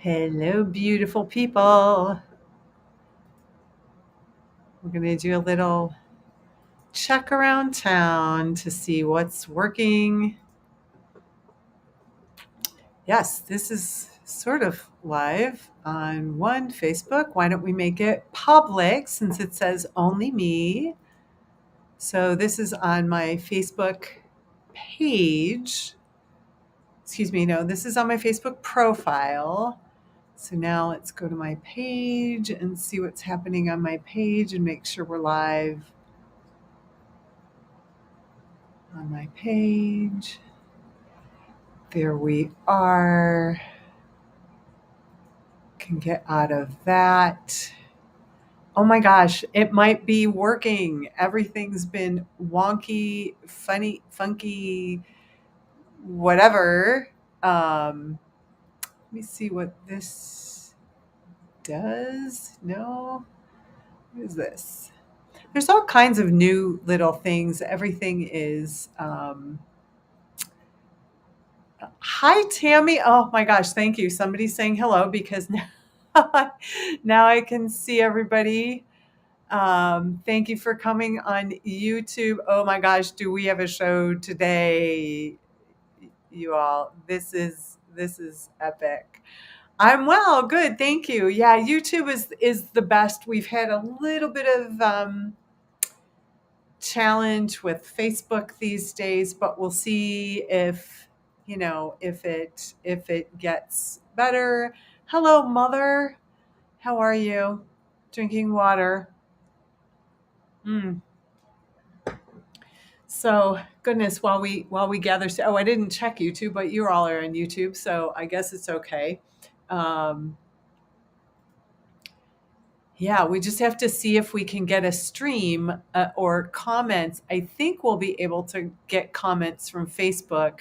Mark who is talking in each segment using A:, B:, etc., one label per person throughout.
A: Hello, beautiful people. We're going to do a little check around town to see what's working. Yes, this is sort of live on one Facebook. Why don't we make it public since it says only me? So this is on my Facebook page. Excuse me, no, this is on my Facebook profile. So now let's go to my page and see what's happening on my page and make sure we're live on my page. There we are. Can get out of that. Oh my gosh, it might be working. Everything's been wonky, funny, funky, whatever. Let me see what this does. No, what is this? There's all kinds of new little things. Everything is. Hi, Tammy. Oh my gosh, thank you. Somebody's saying hello because now I can see everybody. Thank you for coming on YouTube. Oh my gosh, do we have a show today, you all? This is epic. I'm well, good, thank you. Yeah, YouTube is the best. We've had a little bit of challenge with Facebook these days, but we'll see if it gets better. Hello, mother. How are you? Drinking water. Mm. So goodness, while we gather. Oh, I didn't check YouTube, but you all are on YouTube, so I guess it's okay. Um, Yeah, we just have to see if we can get a stream or comments. I think we'll be able to get comments from Facebook,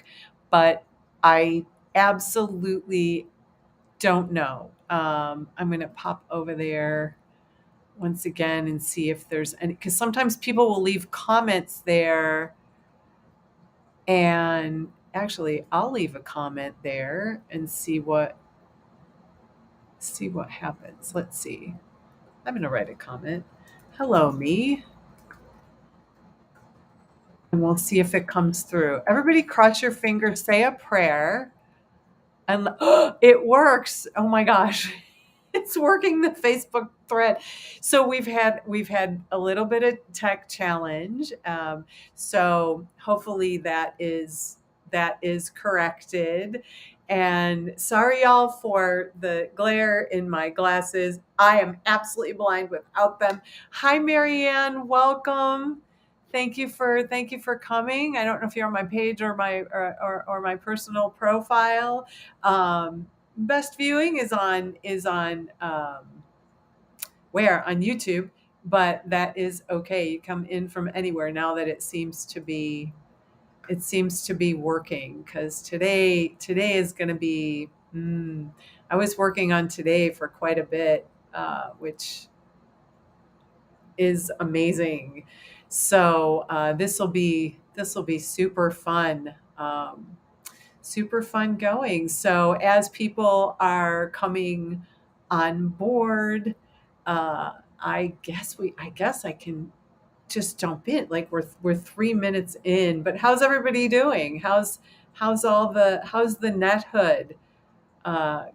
A: but I absolutely don't know. I'm going to pop over there once again and see if there's any, because sometimes people will leave comments there. And actually, I'll leave a comment there and see what happens. Let's see. I'm going to write a comment. Hello, me. And we'll see if it comes through. Everybody cross your fingers, say a prayer, and it works. Oh my gosh. It's working the Facebook thread. So we've had a little bit of tech challenge. So hopefully that is corrected. And sorry y'all for the glare in my glasses. I am absolutely blind without them. Hi Marianne, welcome. Thank you for coming. I don't know if you're on my page or or my personal profile. Best viewing is on where on YouTube, but that is okay. You come in from anywhere now that it seems to be working because today is going to be. I was working on today for quite a bit, which is amazing. So this will be super fun. Super fun going. So as people are coming on board, I guess I can just jump in. Like we're 3 minutes in, but how's everybody doing? How's the net hood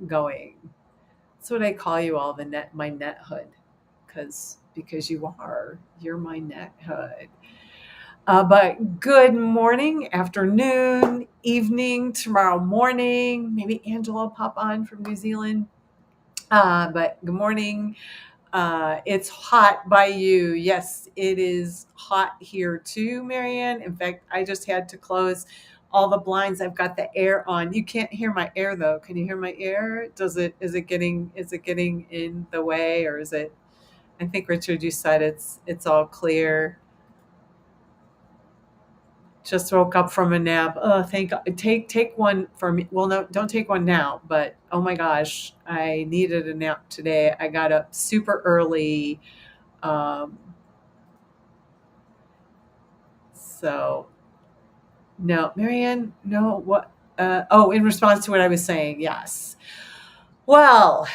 A: going? That's what I call you all, my net hood, because you're my net hood. But good morning, afternoon, evening, tomorrow morning. Maybe Angela will pop on from New Zealand. But good morning. It's hot by you. Yes, it is hot here too, Marianne. In fact, I just had to close all the blinds. I've got the air on. You can't hear my air though. Can you hear my air? Is it getting in the way, or is it? I think Richard, you said it's all clear. Just woke up from a nap. Oh, thank God. Take one for me. Well, no, don't take one now. But oh my gosh, I needed a nap today. I got up super early. Um, so no, Marianne, no. What? In response to what I was saying, yes. Well,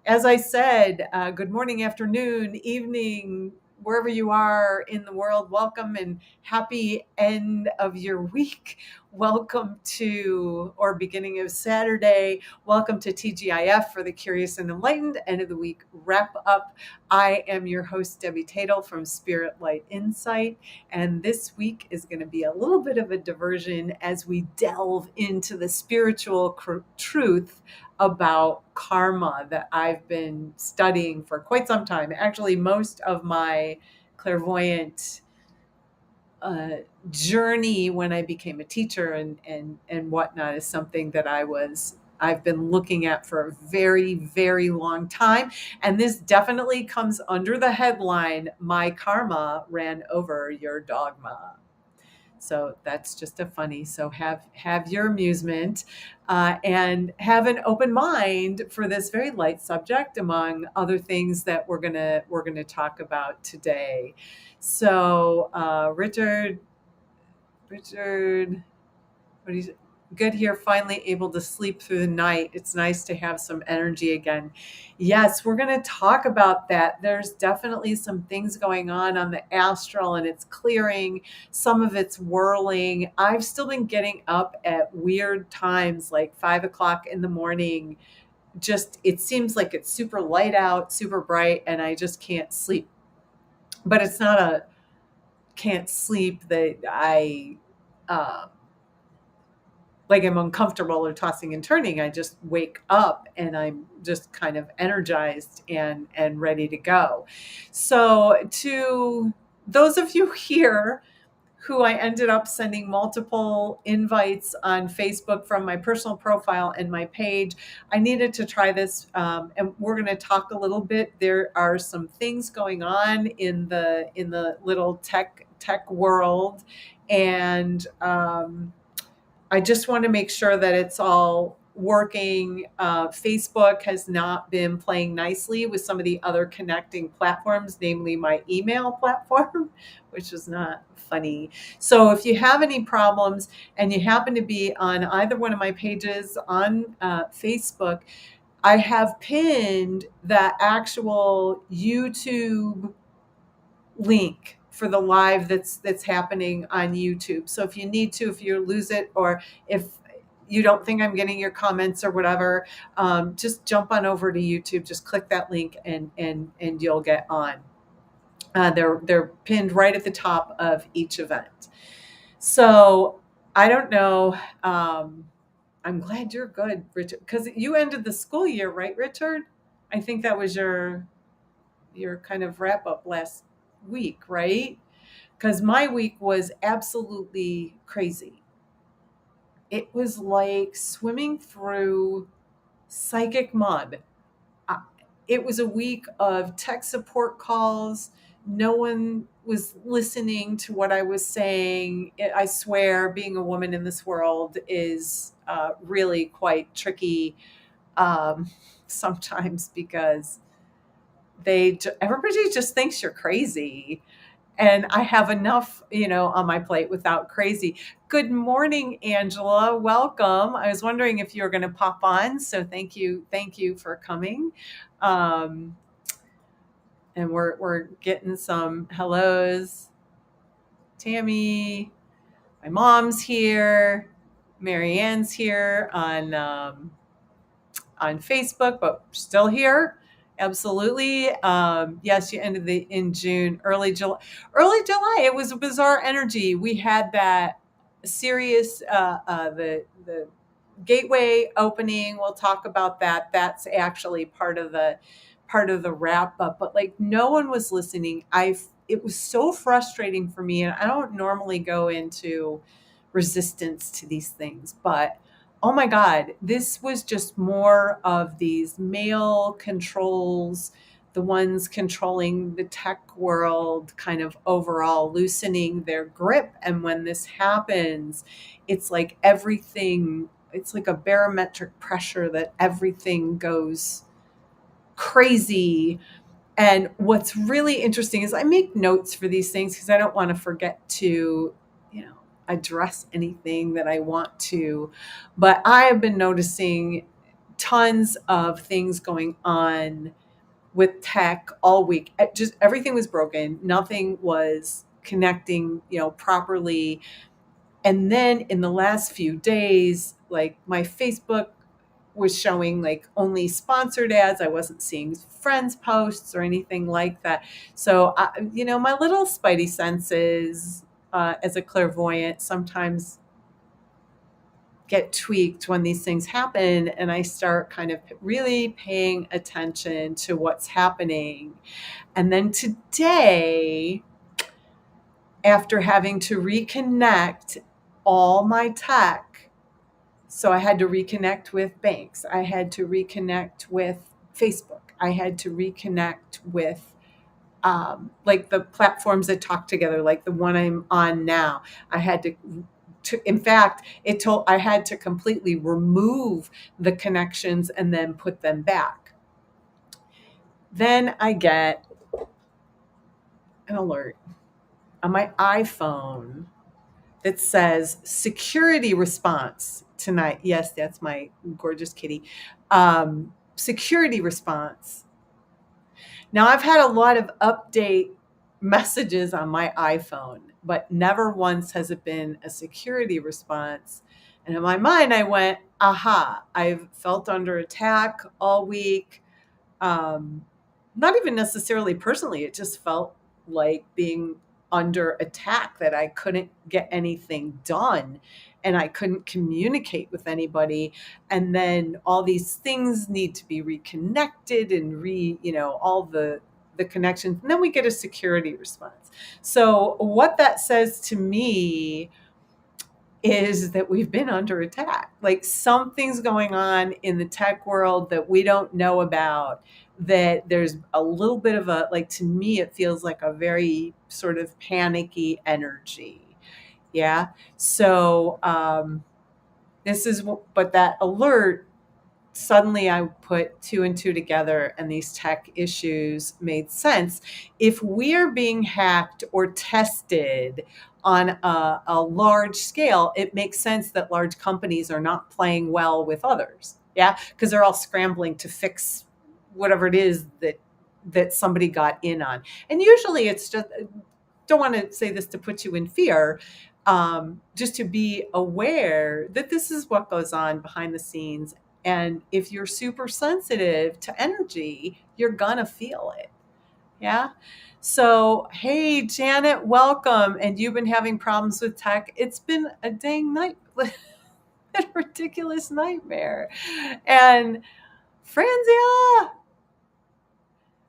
A: as I said, good morning, afternoon, evening, wherever you are in the world. Welcome and happy end of your week. Welcome to, or beginning of Saturday. Welcome to TGIF for the Curious and Enlightened end of the week wrap up. I am your host, Debbie Tatel from Spirit Light Insight. And this week is going to be a little bit of a diversion as we delve into the spiritual truth about karma that I've been studying for quite some time. Actually, most of my clairvoyant uh, journey when I became a teacher and whatnot is something that I've been looking at for a very, very long time. And this definitely comes under the headline, My Karma Ran Over Your Dogma. So that's just a funny. So have your amusement and have an open mind for this very light subject, among other things that we're gonna talk about today. So Richard, what do you? Good here, finally able to sleep through the night. It's nice to have some energy again. Yes, we're going to talk about that. There's definitely some things going on the astral, and it's clearing. Some of it's whirling. I've still been getting up at weird times, like 5 o'clock in the morning. Just, it seems like it's super light out, super bright, and I just can't sleep. But it's not a can't sleep that uh, like I'm uncomfortable or tossing and turning. I just wake up and I'm just kind of energized and ready to go. So to those of you here who I ended up sending multiple invites on Facebook from my personal profile and my page, I needed to try this, and we're going to talk a little bit. There are some things going on in the little tech world, and I just want to make sure that it's all working. Facebook has not been playing nicely with some of the other connecting platforms, namely my email platform, which is not funny. So if you have any problems and you happen to be on either one of my pages on Facebook, I have pinned that actual YouTube link for the live that's happening on YouTube. So if you need to, if you lose it, or if you don't think I'm getting your comments or whatever, just jump on over to YouTube. Just click that link and you'll get on. They're pinned right at the top of each event. So I don't know. I'm glad you're good, Richard, because you ended the school year, right, Richard? I think that was your kind of wrap up last week, right? Because my week was absolutely crazy. It was like swimming through psychic mud. Uh, It was a week of tech support calls. No one was listening to what I was saying. I swear, being a woman in this world is really quite tricky sometimes because everybody just thinks you're crazy, and I have enough, on my plate without crazy. Good morning, Angela. Welcome. I was wondering if you were going to pop on, so thank you for coming. Um, and we're getting some hellos. Tammy, my mom's here. Marianne's here on Facebook, but still here. Absolutely. Yes, you ended in June, early July. Early July. It was a bizarre energy. We had that serious the gateway opening. We'll talk about that. That's actually part of the wrap up. But like no one was listening. It was so frustrating for me, and I don't normally go into resistance to these things, but oh my God, this was just more of these male controls, the ones controlling the tech world, kind of overall loosening their grip. And when this happens, it's like it's like a barometric pressure that everything goes crazy. And what's really interesting is I make notes for these things because I don't want to forget to, address anything that I want to. But I have been noticing tons of things going on with tech all week. Just everything was broken. Nothing was connecting, properly. And then in the last few days, like my Facebook was showing like only sponsored ads. I wasn't seeing friends posts or anything like that. So, my little spidey senses as a clairvoyant sometimes get tweaked when these things happen, and I start kind of really paying attention to what's happening. And then today, after having to reconnect all my tech, so I had to reconnect with banks, I had to reconnect with Facebook, I had to reconnect with like the platforms that talk together, like the one I'm on now. I had in fact, I had to completely remove the connections and then put them back. Then I get an alert on my iPhone that says security response tonight. Yes, that's my gorgeous kitty. Security response. Now, I've had a lot of update messages on my iPhone, but never once has it been a security response. And in my mind, I went, aha, I've felt under attack all week. Um, Not even necessarily personally, it just felt like being under attack, that I couldn't get anything done and I couldn't communicate with anybody. And then all these things need to be reconnected and all the connections. And then we get a security response. So what that says to me is that we've been under attack. Like something's going on in the tech world that we don't know about, that there's a little bit of like, to me, it feels like a very sort of panicky energy. Yeah. So, but that alert, suddenly I put two and two together and these tech issues made sense. If we're being hacked or tested on a large scale, it makes sense that large companies are not playing well with others. Yeah, because they're all scrambling to fix whatever it is that somebody got in on. And usually it's just, don't want to say this to put you in fear, just to be aware that this is what goes on behind the scenes. And if you're super sensitive to energy, you're gonna feel it. Yeah. So, hey, Janet, welcome. And you've been having problems with tech. It's been a dang night, a ridiculous nightmare. And Franzia,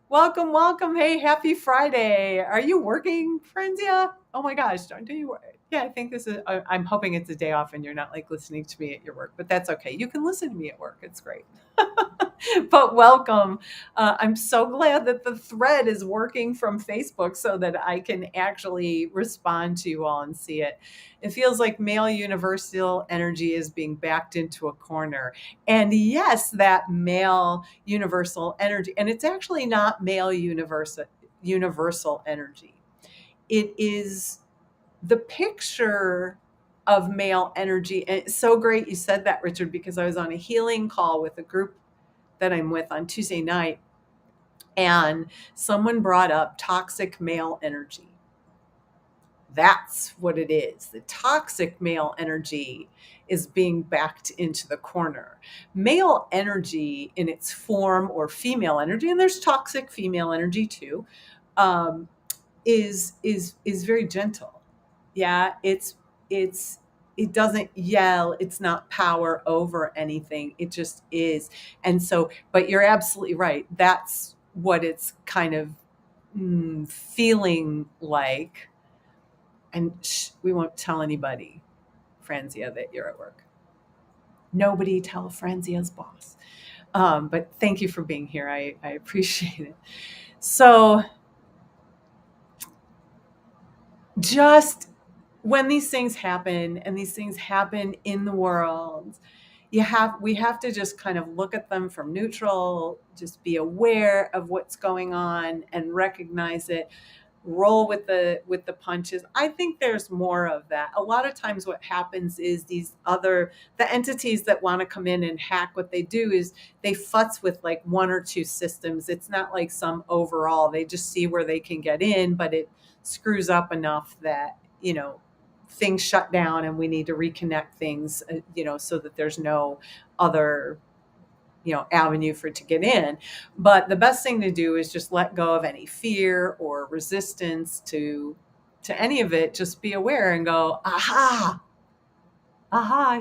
A: welcome, welcome. Hey, happy Friday. Are you working, Franzia? Oh my gosh, don't you work? Yeah, I think this is, I'm hoping it's a day off and you're not like listening to me at your work, but that's okay. You can listen to me at work. It's great. But welcome. I'm so glad that the thread is working from Facebook so that I can actually respond to you all and see it. It feels like male universal energy is being backed into a corner. And yes, that male universal energy, and it's actually not male universal energy. It is the picture of male energy. And it's so great you said that, Richard, because I was on a healing call with a group that I'm with on Tuesday night, and someone brought up toxic male energy. That's what it is. The toxic male energy is being backed into the corner. Male energy in its form, or female energy, and there's toxic female energy too, um, is very gentle. Yeah, it doesn't yell, it's not power over anything, it just is. And so, but you're absolutely right, that's what it's kind of feeling like. And we won't tell anybody, Franzia, that you're at work. Nobody tell Franzia's boss. But thank you for being here, I appreciate it. So just when these things happen, and these things happen in the world, we have to just kind of look at them from neutral, just be aware of what's going on and recognize it. roll with the punches. I think there's more of that. A lot of times what happens is the entities that want to come in and hack, what they do is they futz with like one or two systems. It's not like some overall. They just see where they can get in, but it screws up enough that, things shut down and we need to reconnect things, so that there's no other avenue for it to get in. But the best thing to do is just let go of any fear or resistance to any of it. Just be aware and go, aha,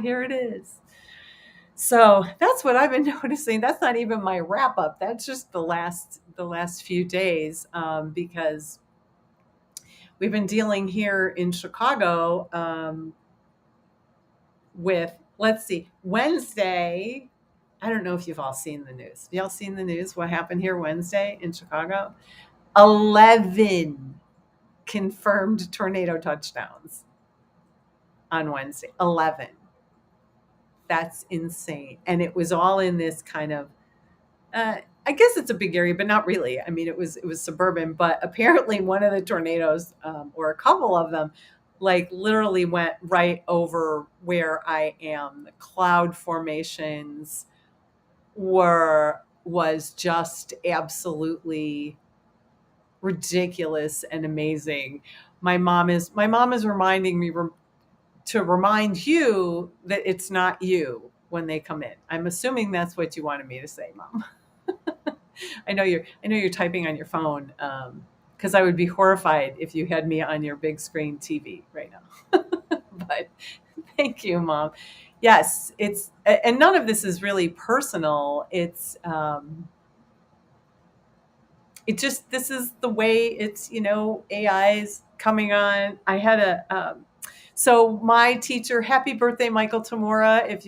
A: here it is. So that's what I've been noticing. That's not even my wrap up. That's just the last few days, because we've been dealing here in Chicago, with, let's see, Wednesday. I don't know if you've all seen the news. Y'all seen the news? What happened here Wednesday in Chicago? 11 confirmed tornado touchdowns on Wednesday. 11. That's insane. And it was all in this kind of, I guess it's a big area, but not really. I mean, it was suburban, but apparently one of the tornadoes, or a couple of them, like literally went right over where I am. The cloud formations was just absolutely ridiculous and amazing. My mom is reminding me to remind you that it's not you when they come in. I'm assuming that's what you wanted me to say, Mom. I know you're typing on your phone, because I would be horrified if you had me on your big screen TV right now. But thank you, Mom. Yes, and none of this is really personal. This is the way it's, AI's coming on. I had so my teacher, happy birthday, Michael Tamura. If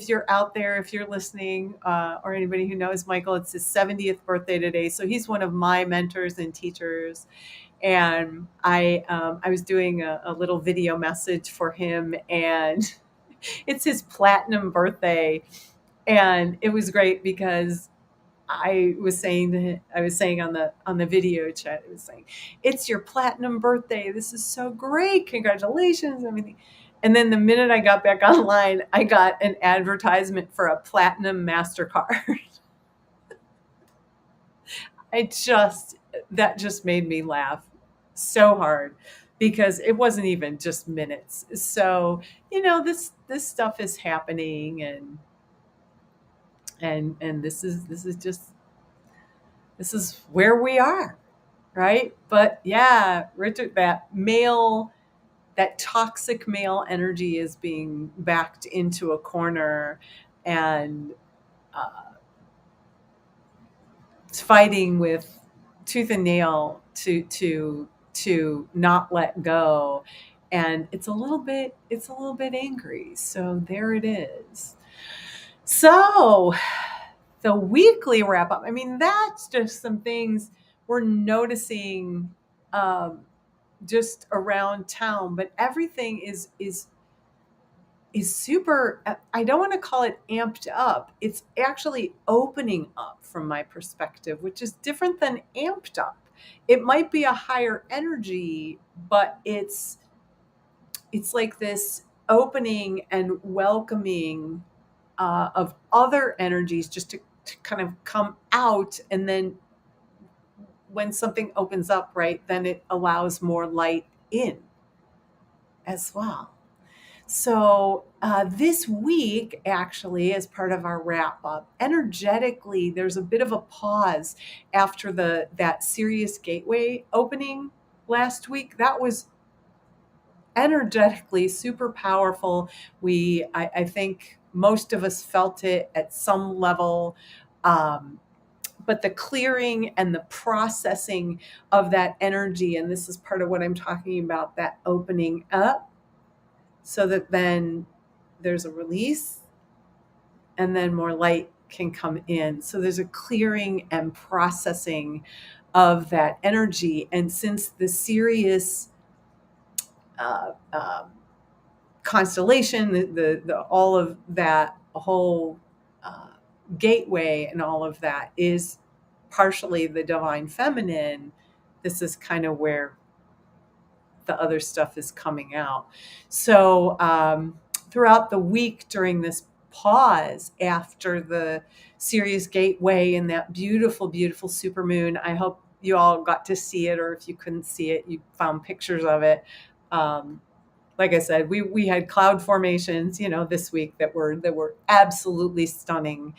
A: you're out there, if you're listening, or anybody who knows Michael, it's his 70th birthday today. So he's one of my mentors and teachers. And I was doing a little video message for him, and it's his platinum birthday. And it was great because I was saying on the video chat, it was saying, "It's your platinum birthday. This is so great. Congratulations, everything." And then the minute I got back online, I got an advertisement for a platinum MasterCard. That just made me laugh so hard because it wasn't even just minutes. So, this stuff is happening, and this is where we are, right? But yeah, Richard, that toxic male energy is being backed into a corner, and it's fighting with tooth and nail to not let go, and it's a little bit angry. So there it is. So the weekly wrap up. I mean, that's just some things we're noticing, just around town, but everything is super. I don't want to call it amped up. It's actually opening up from my perspective, which is different than amped up. It might be a higher energy, but it's like this opening and welcoming, of other energies just to kind of come out. And then when something opens up, right, then it allows more light in as well. So this week, actually, as part of our wrap up, energetically, there's a bit of a pause after that Sirius Gateway opening last week. That was energetically super powerful. I think most of us felt it at some level. But the clearing and the processing of that energy, and this is part of what I'm talking about, that opening up, so that then there's a release and then more light can come in. So there's a clearing and processing of that energy. And since the Sirius uh, um, constellation, the all of that whole uh, gateway and all of that is partially the divine feminine, this is kind of where the other stuff is coming out. So throughout the week during this pause after the Sirius Gateway and that beautiful, beautiful supermoon, I hope you all got to see it, or if you couldn't see it, you found pictures of it. Like I said, we had cloud formations, this week that were absolutely stunning,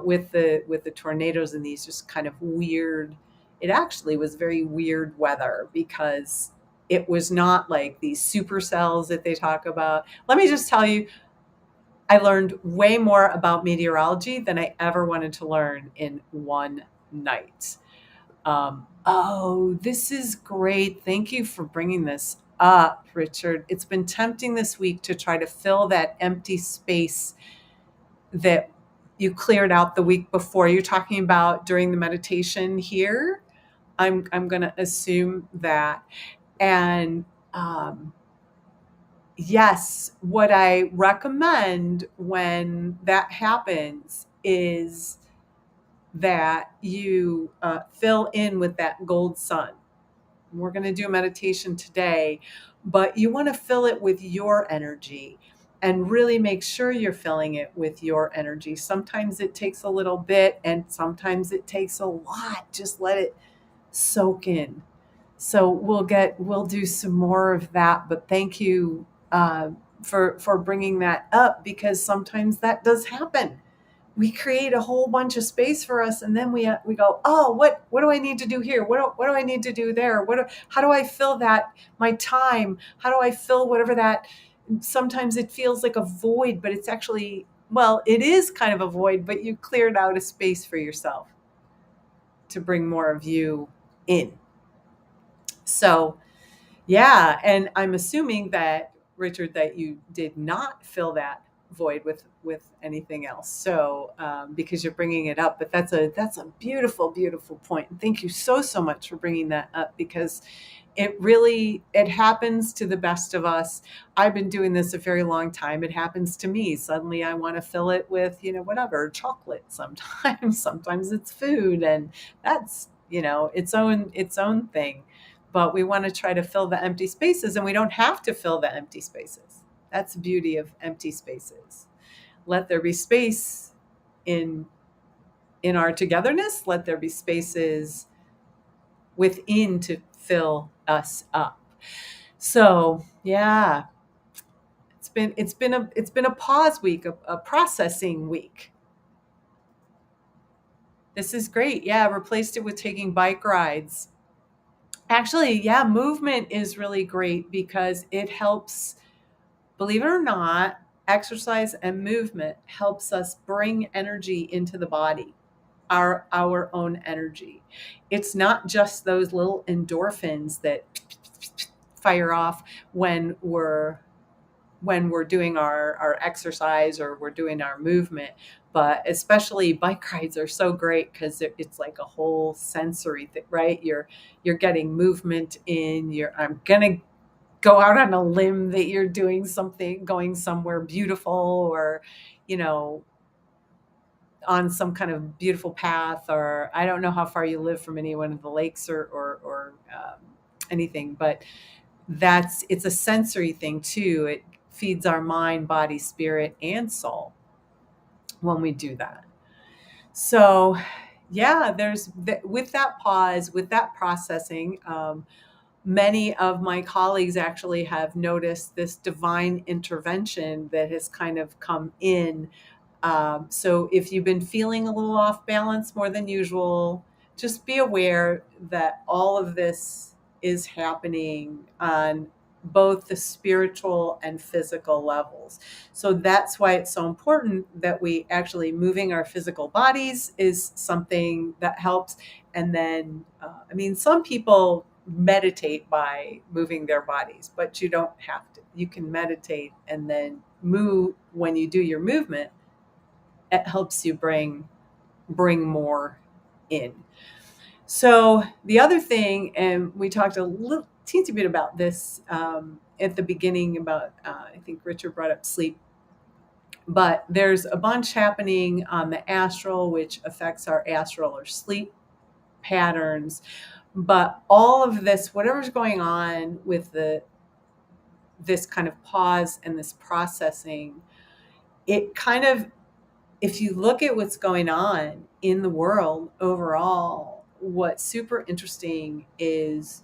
A: with the tornadoes and these just kind of weird. It actually was very weird weather because it was not like these supercells that they talk about. Let me just tell you, I learned way more about meteorology than I ever wanted to learn in one night. Oh, this is great. Thank you for bringing this up, Richard. It's been tempting this week to try to fill that empty space that you cleared out the week before. You're talking about during the meditation here. I'm going to assume that. And yes, what I recommend when that happens is that you fill in with that gold sun. We're going to do a meditation today, but you want to fill it with your energy and really make sure you're filling it with your energy. Sometimes it takes a little bit and sometimes it takes a lot. Just let it soak in. So we'll do some more of that, but thank you for bringing that up, because sometimes that does happen. We create a whole bunch of space for us, and then we go, oh, what do I need to do here? What do I need to do there? How do I fill that, my time? How do I fill whatever that? Sometimes it feels like a void, but it's actually, well, it is kind of a void, but you cleared out a space for yourself to bring more of you in. So yeah, and I'm assuming that, Richard, that you did not fill that void with anything else. So because you're bringing it up, but that's a beautiful, beautiful point. And thank you so much for bringing that up, because it happens to the best of us. I've been doing this a very long time. It happens to me. Suddenly I want to fill it with, whatever, chocolate sometimes. Sometimes it's food, and that's, its own thing. But we want to try to fill the empty spaces, and we don't have to fill the empty spaces. That's the beauty of empty spaces. Let there be space in our togetherness. Let there be spaces within to fill us up. So yeah, it's been a pause week, a processing week. This is great. Yeah, replaced it with taking bike rides. Actually, yeah, movement is really great because it helps, believe it or not, exercise and movement helps us bring energy into the body, our own energy. It's not just those little endorphins that fire off when we're doing our exercise or we're doing our movement, but especially bike rides are so great because it's like a whole sensory thing, right? You're getting movement in your. I'm gonna go out on a limb that you're doing something, going somewhere beautiful, or you know on some kind of beautiful path, or I don't know how far you live from any one of the lakes or anything, but it's a sensory thing too. It feeds our mind, body, spirit, and soul when we do that. So yeah, with that pause, with that processing, many of my colleagues actually have noticed this divine intervention that has kind of come in. So if you've been feeling a little off balance more than usual, just be aware that all of this is happening on both the spiritual and physical levels. So that's why it's so important that we actually moving our physical bodies is something that helps. And then, some people meditate by moving their bodies, but you don't have to. You can meditate and then move. When you do your movement, it helps you bring more in. So the other thing, and we talked a little teensy bit about this at the beginning about, I think Richard brought up sleep, but there's a bunch happening on the astral, which affects our astral or sleep patterns. But all of this, whatever's going on with this kind of pause and this processing, it kind of, if you look at what's going on in the world overall, what's super interesting is,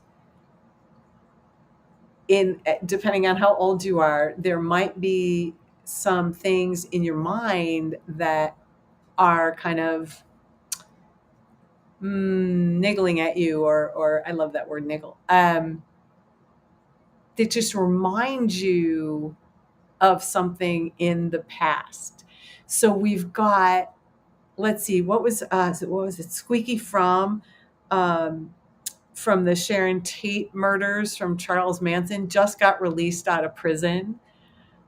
A: in depending on how old you are, there might be some things in your mind that are kind of niggling at you, or I love that word, niggle, that just remind you of something in the past. So we've got, let's see, what was it? Squeaky from the Sharon Tate murders from Charles Manson just got released out of prison.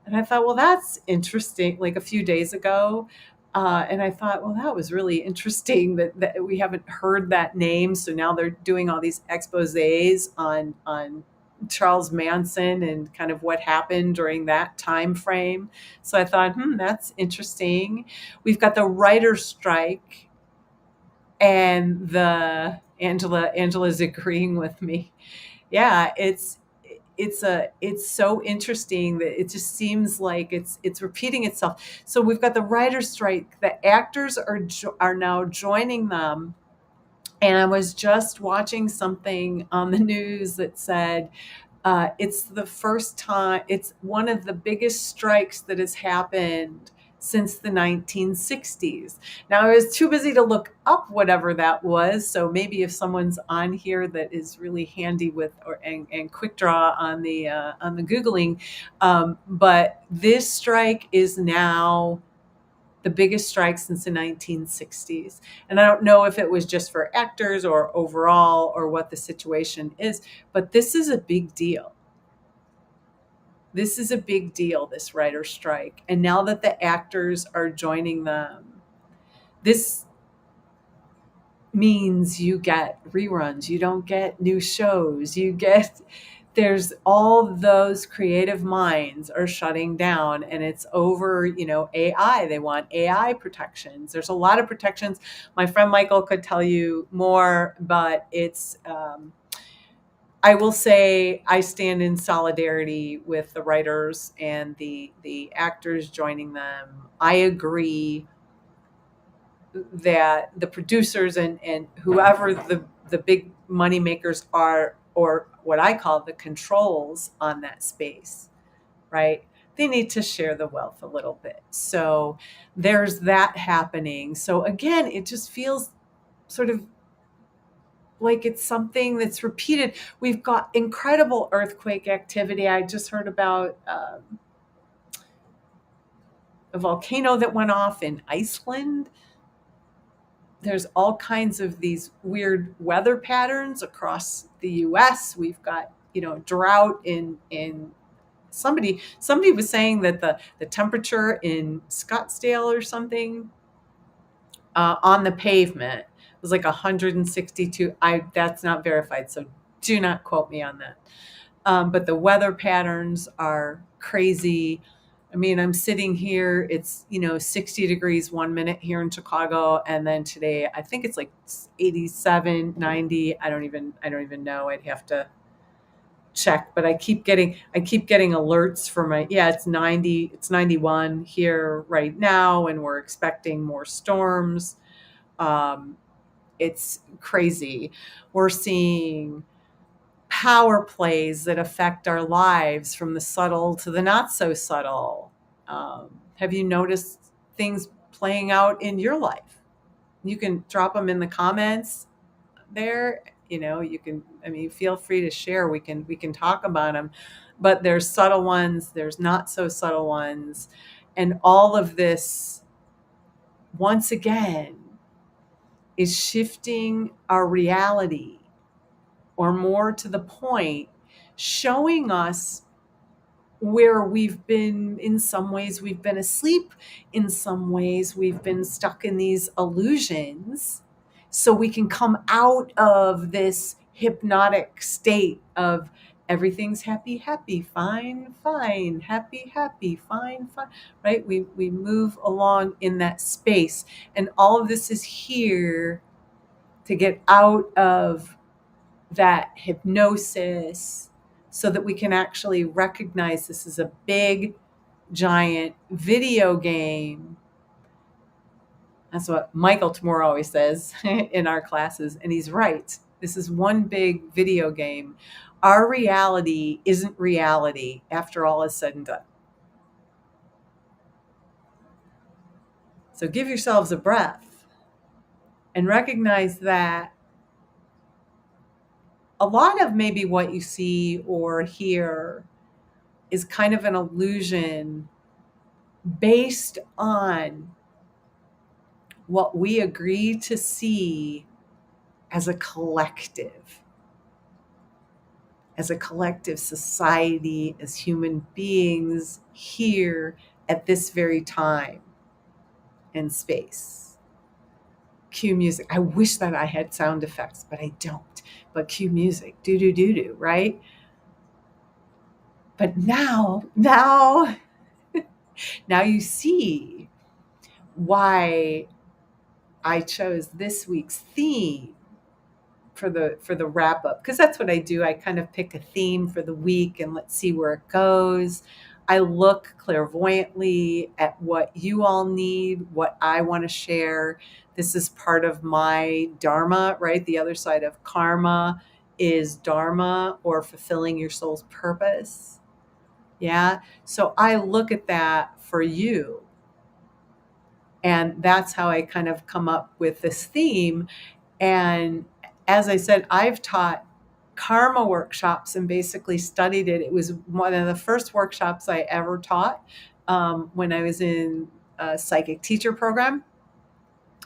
A: And I thought, well, that's interesting, like a few days ago. And I thought, well, that was really interesting that we haven't heard that name. So now they're doing all these exposés on Charles Manson and kind of what happened during that time frame. So I thought, that's interesting. We've got the writer's strike, and the Angela's agreeing with me. Yeah, it's so interesting that it just seems like it's repeating itself. So we've got the writer's strike. The actors are now joining them. And I was just watching something on the news that said it's the first time, it's one of the biggest strikes that has happened since the 1960s. Now, I was too busy to look up whatever that was. So maybe if someone's on here that is really handy with and quick draw on the Googling, but this strike is now the biggest strike since the 1960s. And I don't know if it was just for actors or overall or what the situation is, but this is a big deal. This is a big deal, this writer's strike. And now that the actors are joining them, this means you get reruns, you don't get new shows, there's all those creative minds are shutting down, and it's over, AI. They want AI protections. There's a lot of protections. My friend Michael could tell you more, but it's, I will say I stand in solidarity with the writers and the actors joining them. I agree that the producers and whoever the big money makers are, or what I call the controls on that space, right? They need to share the wealth a little bit. So there's that happening. So again, it just feels sort of like it's something that's repeated. We've got incredible earthquake activity. I just heard about a volcano that went off in Iceland. There's all kinds of these weird weather patterns across the US. We've got, drought in somebody was saying that the temperature in Scottsdale or something on the pavement was like 162. That's not verified, so do not quote me on that. But the weather patterns are crazy. I mean, I'm sitting here, it's, 60 degrees 1 minute here in Chicago. And then today, I think it's like 87, 90. I don't even know. I'd have to check, but I keep getting alerts for it's 90, it's 91 here right now. And we're expecting more storms. It's crazy. We're seeing power plays that affect our lives, from the subtle to the not so subtle. Have you noticed things playing out in your life? You can drop them in the comments there. You can, feel free to share. We can talk about them, but there's subtle ones, there's not so subtle ones. And all of this, once again, is shifting our reality, or more to the point, showing us where we've been. In some ways, we've been asleep. In some ways, we've been stuck in these illusions. So we can come out of this hypnotic state of everything's happy, happy, fine, fine, happy, happy, fine, fine, right? We move along in that space. And all of this is here to get out of that hypnosis, so that we can actually recognize this is a big, giant video game. That's what Michael Tamura always says in our classes. And he's right. This is one big video game. Our reality isn't reality after all is said and done. So give yourselves a breath and recognize that a lot of maybe what you see or hear is kind of an illusion based on what we agree to see as a collective society, as human beings here at this very time and space. Cue music. I wish that I had sound effects, but I don't. But cue music. Do, do, do, do, right? But now you see why I chose this week's theme for the wrap up, because that's what I do. I kind of pick a theme for the week and let's see where it goes. I look clairvoyantly at what you all need, what I want to share. This is part of my Dharma, right? The other side of karma is Dharma, or fulfilling your soul's purpose. Yeah. So I look at that for you. And that's how I kind of come up with this theme. And as I said, I've taught karma workshops and basically studied it. It was one of the first workshops I ever taught when I was in a psychic teacher program.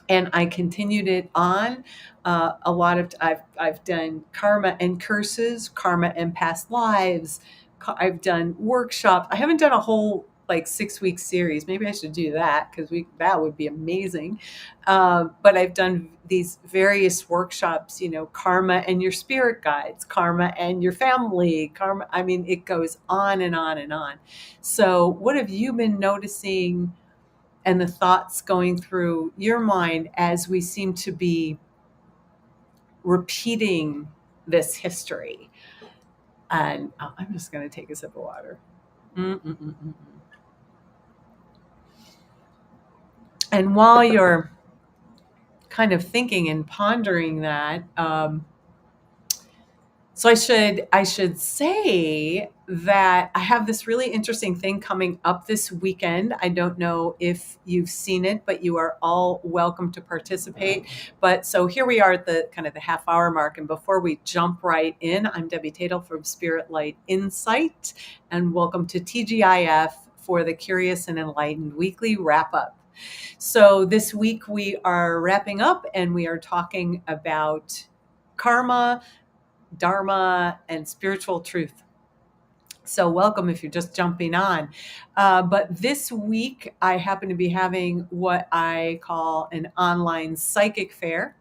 A: And I continued it on. A lot of I've done karma and curses, karma and past lives. I've done workshops. I haven't done a whole like 6-week series. Maybe I should do that, because that would be amazing. But I've done these various workshops. Karma and your spirit guides, karma and your family, karma. I mean, it goes on and on and on. So, what have you been noticing? And the thoughts going through your mind as we seem to be repeating this history. And I'm just going to take a sip of water. Mm-mm-mm-mm. And while you're kind of thinking and pondering that, so I should say that I have this really interesting thing coming up this weekend. I don't know if you've seen it, but you are all welcome to participate. But so here we are at the kind of the half hour mark. And before we jump right in, I'm Debbie Tatel from Spirit Light Insight, and welcome to TGIF for the Curious and Enlightened weekly wrap up. So this week we are wrapping up and we are talking about karma, Dharma, and spiritual truth. So welcome if you're just jumping on. But this week, I happen to be having what I call an online psychic fair.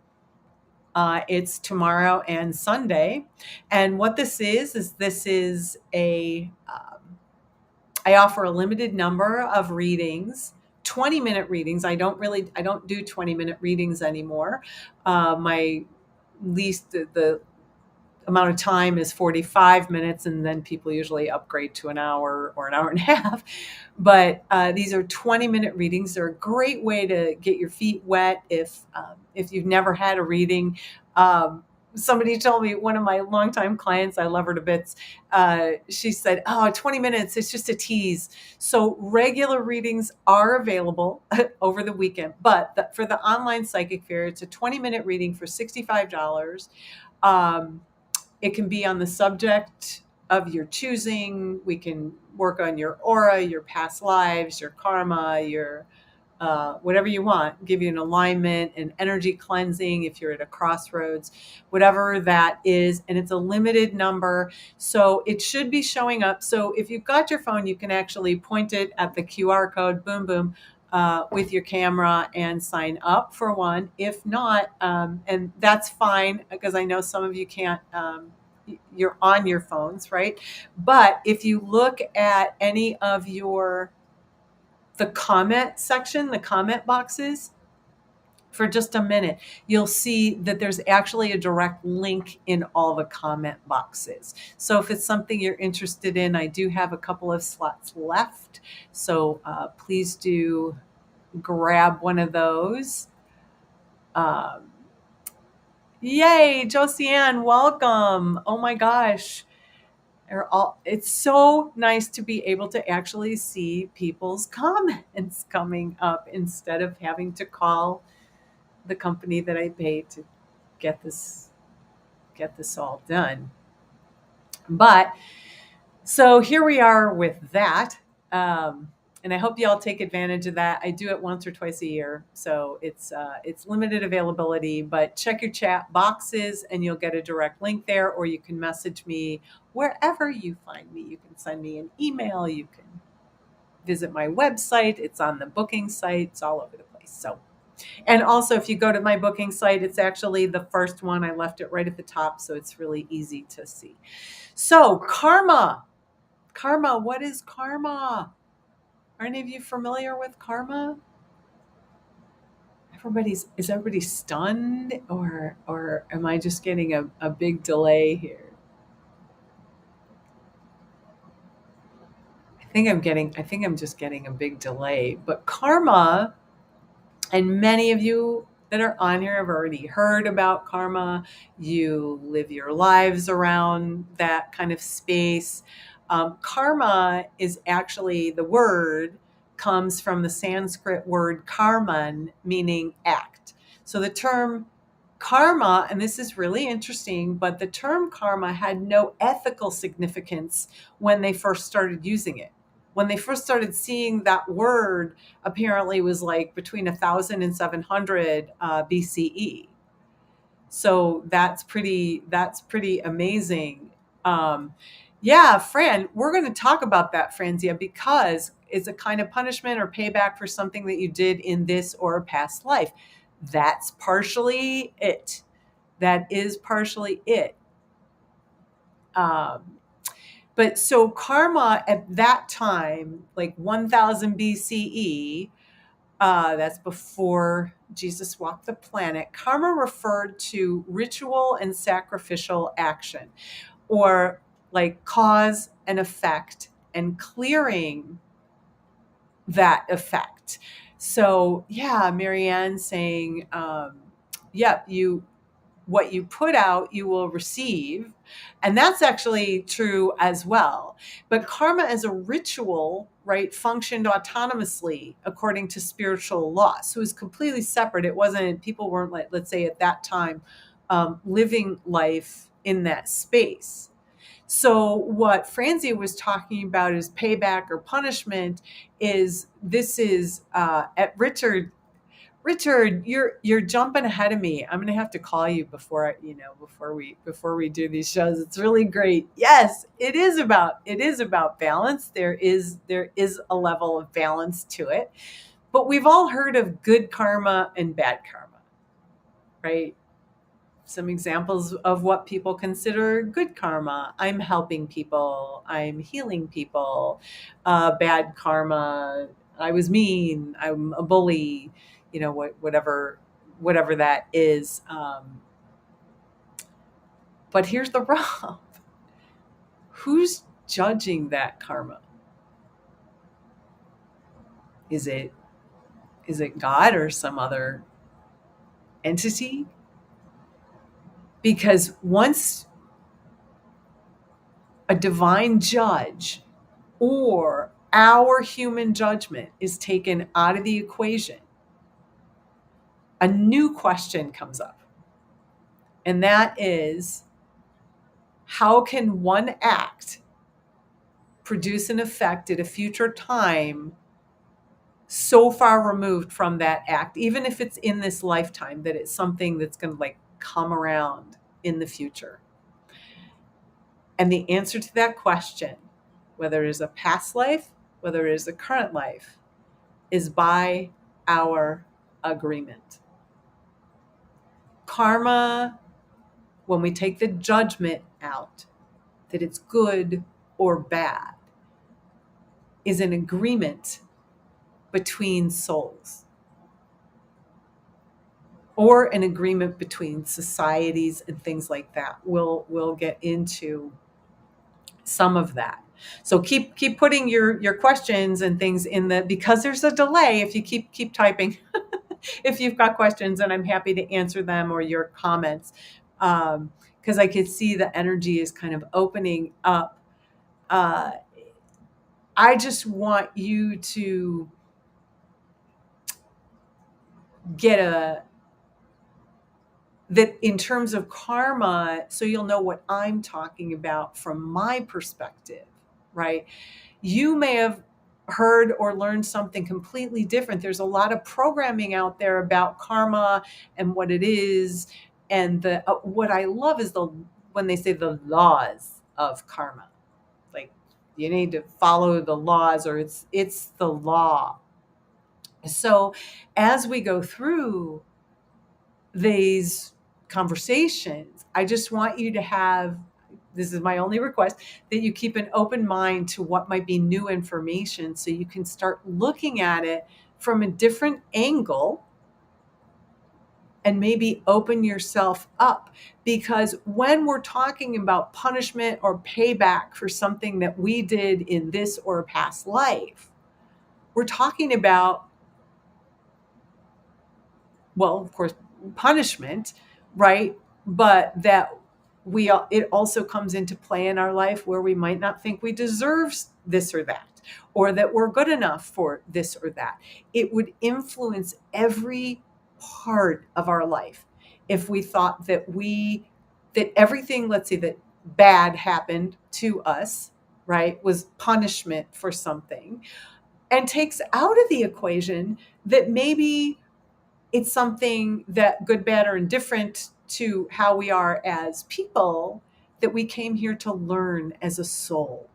A: It's tomorrow and Sunday. And what this is I offer a limited number of readings, 20-minute readings. I don't do 20-minute readings anymore. My least, the amount of time is 45 minutes, and then people usually upgrade to an hour or an hour and a half. But these are 20-minute readings. They're a great way to get your feet wet if you've never had a reading. Somebody told me, one of my longtime clients, I love her to bits, she said, 20 minutes, it's just a tease. So regular readings are available over the weekend. But for the online psychic fair, it's a 20-minute reading for $65. It can be on the subject of your choosing. We can work on your aura, your past lives, your karma, your whatever you want. Give you an alignment, an energy cleansing if you're at a crossroads, whatever that is. And it's a limited number, so it should be showing up. So if you've got your phone, you can actually point it at the QR code, boom, boom, with your camera and sign up for one. If not, and that's fine, because I know some of you can't, you're on your phones, right? But if you look at any of the comment section, the comment boxes for just a minute, you'll see that there's actually a direct link in all the comment boxes. So if it's something you're interested in, I do have a couple of slots left. So please do grab one of those. Um, Yay, Josiane, welcome. Oh my gosh. It's so nice to be able to actually see people's comments coming up instead of having to call the company that I pay to get this all done. But so here we are with that. And I hope you all take advantage of that. I do it once or twice a year, so it's limited availability. But check your chat boxes, and you'll get a direct link there, or you can message me wherever you find me. You can send me an email. You can visit my website. It's on the booking site. It's all over the place. So, and also if you go to my booking site, it's actually the first one. I left it right at the top, so it's really easy to see. So karma. Karma, what is karma? Are any of you familiar with karma? Is everybody stunned, or am I just getting a big delay here? I think I'm just getting a big delay. But karma, and many of you that are on here have already heard about karma. You live your lives around that kind of space. Karma is actually, the word comes from the Sanskrit word karman, meaning act. So the term karma, and this is really interesting, but the term karma had no ethical significance when they first started using it. When they first started seeing that word, apparently was like between 1000 and 700 BCE. So that's pretty amazing. Yeah, Fran, we're going to talk about that, Franzia, because it's a kind of punishment or payback for something that you did in this or a past life. That's partially it. That is partially it. But so karma at that time, like 1000 BCE, that's before Jesus walked the planet, karma referred to ritual and sacrificial action, or like cause and effect and clearing that effect. So yeah, Marianne saying, what you put out, you will receive. And that's actually true as well. But karma as a ritual, right, functioned autonomously according to spiritual law. So it was completely separate. It wasn't, people weren't, like, let's say at that time, living life in that space. So what Franzia was talking about is payback or punishment. At Richard, you're jumping ahead of me. I'm gonna have to call you before we do these shows. It's really great. Yes, it is about balance. There is a level of balance to it. But we've all heard of good karma and bad karma, right? Some examples of what people consider good karma. I'm helping people. I'm healing people. Bad karma. I was mean. I'm a bully. Whatever that is. But here's the rub. Who's judging that karma? Is it God or some other entity? Because once a divine judge or our human judgment is taken out of the equation, a new question comes up. And that is, how can one act produce an effect at a future time so far removed from that act, even if it's in this lifetime, that it's something that's going to like come around in the future? And the answer to that question, whether it is a past life, whether it is a current life, is by our agreement. Karma, when we take the judgment out, that it's good or bad, is an agreement between souls. or an agreement between societies and things like that. We'll get into some of that. So keep putting your questions and things in the, because there's a delay. If you keep typing, if you've got questions, and I'm happy to answer them, or your comments, because I could see the energy is kind of opening up. I just want you to get that in terms of karma, so you'll know what I'm talking about from my perspective, right? You may have heard or learned something completely different. There's a lot of programming out there about karma and what it is. And the what I love is when they say the laws of karma. Like, you need to follow the laws, or it's the law. So as we go through these conversations, I just want you to have, this is my only request, that you keep an open mind to what might be new information, so you can start looking at it from a different angle and maybe open yourself up. Because when we're talking about punishment or payback for something that we did in this or a past life, we're talking about, well, of course, punishment, right? But that it also comes into play in our life where we might not think we deserve this or that, or that we're good enough for this or that. It would influence every part of our life if we thought that that everything, let's say, that bad happened to us, right, was punishment for something, and takes out of the equation that maybe it's something that, good, bad, or indifferent to how we are as people, that we came here to learn as a soul,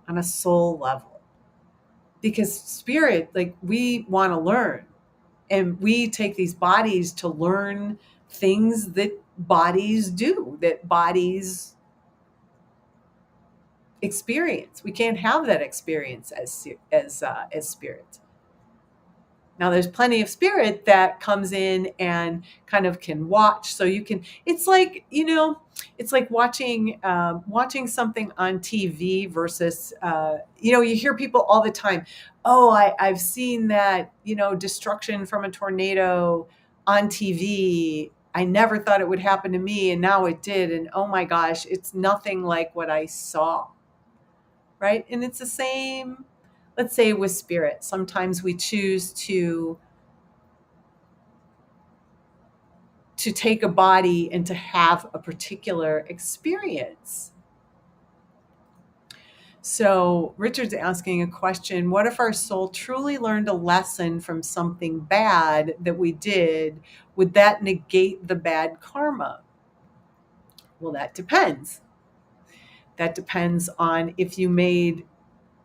A: on a soul level. Because spirit, like, we want to learn, and we take these bodies to learn things that bodies do, that bodies experience. We can't have that experience as spirit. Now, there's plenty of spirit that comes in and kind of can watch. So you can, it's like, it's like watching something on TV versus, you hear people all the time, oh, I've seen that, destruction from a tornado on TV. I never thought it would happen to me, and now it did. And oh my gosh, it's nothing like what I saw. Right. And it's the same, let's say, with spirit. Sometimes we choose to take a body and to have a particular experience. So Richard's asking a question: what if our soul truly learned a lesson from something bad that we did? Would that negate the bad karma? Well, that depends. That depends on if you made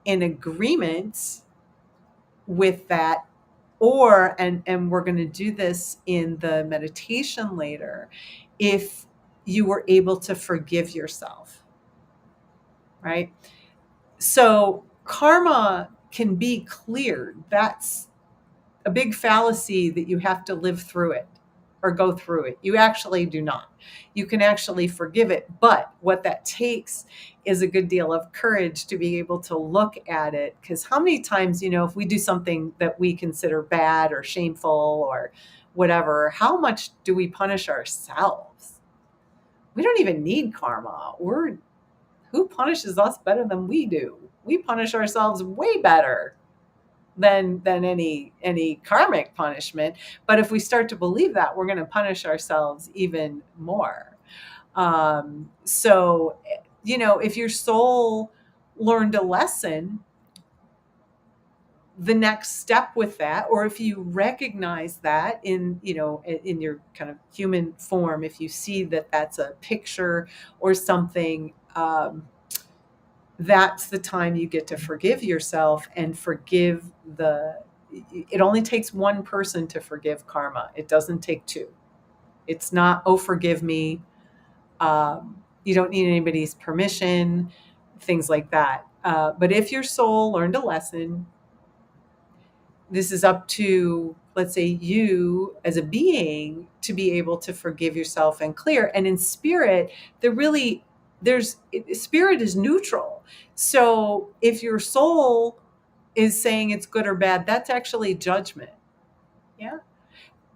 A: an agreement with that, or, and we're going to do this in the meditation later, if you were able to forgive yourself, right? So karma can be cleared. That's a big fallacy, that you have to live through it or go through it. You actually do not. You can actually forgive it. But what that takes is a good deal of courage to be able to look at it. Because how many times, if we do something that we consider bad or shameful or whatever, how much do we punish ourselves? We don't even need karma. Who punishes us better than we do? We punish ourselves way better than any karmic punishment. But if we start to believe that, we're going to punish ourselves even more. So, if your soul learned a lesson, the next step with that, or if you recognize that in your kind of human form, if you see that that's a picture or something, that's the time you get to forgive yourself and forgive it only takes one person to forgive karma. It doesn't take two. It's not, oh, forgive me. You don't need anybody's permission, things like that. But if your soul learned a lesson, this is up to, let's say, you as a being to be able to forgive yourself and clear. And in spirit, spirit is neutral. So if your soul is saying it's good or bad, that's actually judgment. Yeah.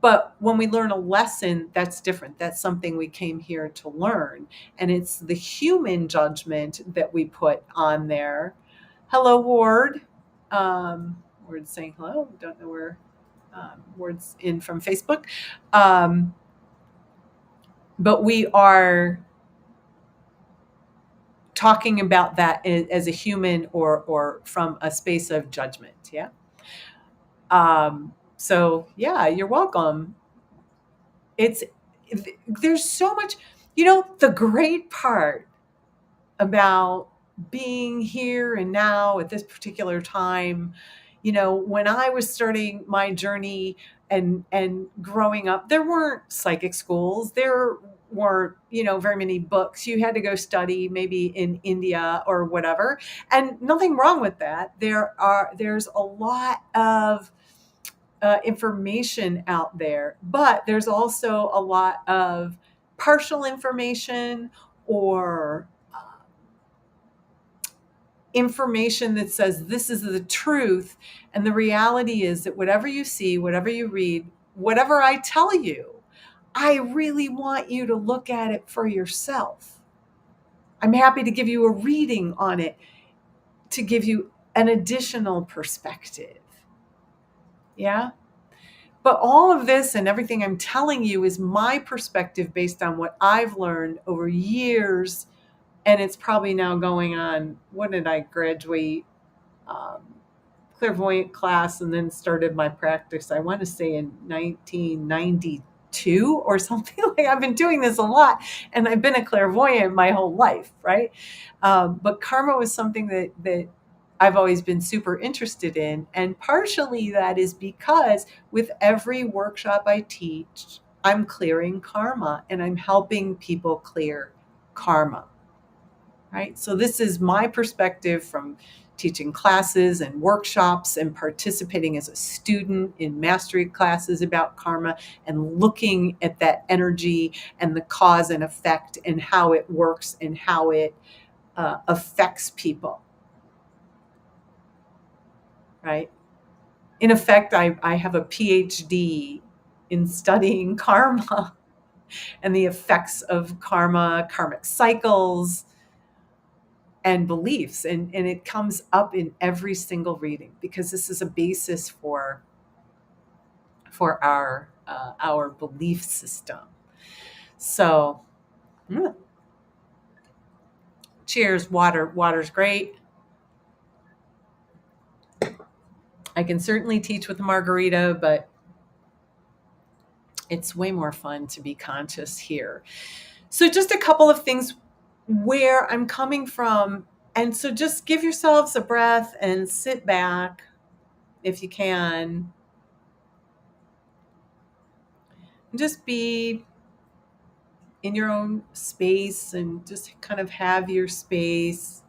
A: But when we learn a lesson, that's different. That's something we came here to learn. And it's the human judgment that we put on there. Hello, Ward. Ward's saying hello. Don't know where Ward's in from Facebook. But we are talking about that as a human or from a space of judgment. Yeah. So yeah, you're welcome. There's so much, the great part about being here and now at this particular time, when I was starting my journey and growing up, there weren't psychic schools. There weren't, very many books. You had to go study maybe in India or whatever. And nothing wrong with that. There's a lot of information out there, but there's also a lot of partial information or information that says this is the truth. And the reality is that whatever you see, whatever you read, whatever I tell you, I really want you to look at it for yourself. I'm happy to give you a reading on it to give you an additional perspective. Yeah. But all of this and everything I'm telling you is my perspective based on what I've learned over years. And it's probably now going on. When did I graduate? Clairvoyant class and then started my practice, I want to say in 1992 or something. Like, I've been doing this a lot and I've been a clairvoyant my whole life, right? But karma was something that I've always been super interested in. And partially that is because with every workshop I teach, I'm clearing karma and I'm helping people clear karma, right? So this is my perspective from teaching classes and workshops and participating as a student in mastery classes about karma and looking at that energy and the cause and effect and how it works and how it affects people, right? In effect, I have a PhD in studying karma and the effects of karma, karmic cycles, and beliefs. And it comes up in every single reading because this is a basis for our belief system. So cheers. Water's great. I can certainly teach with a margarita, but it's way more fun to be conscious here. So just a couple of things where I'm coming from. And so just give yourselves a breath and sit back if you can. And just be in your own space and just kind of have your space.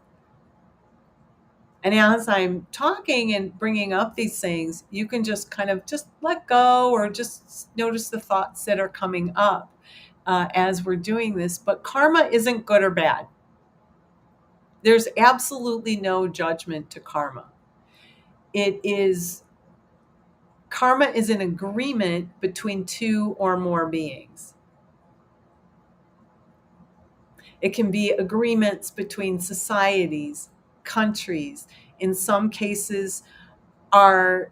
A: And as I'm talking and bringing up these things, you can just kind of just let go or just notice the thoughts that are coming up as we're doing this. But karma isn't good or bad. There's absolutely no judgment to karma. Karma is an agreement between two or more beings. It can be agreements between societies, countries. In some cases, our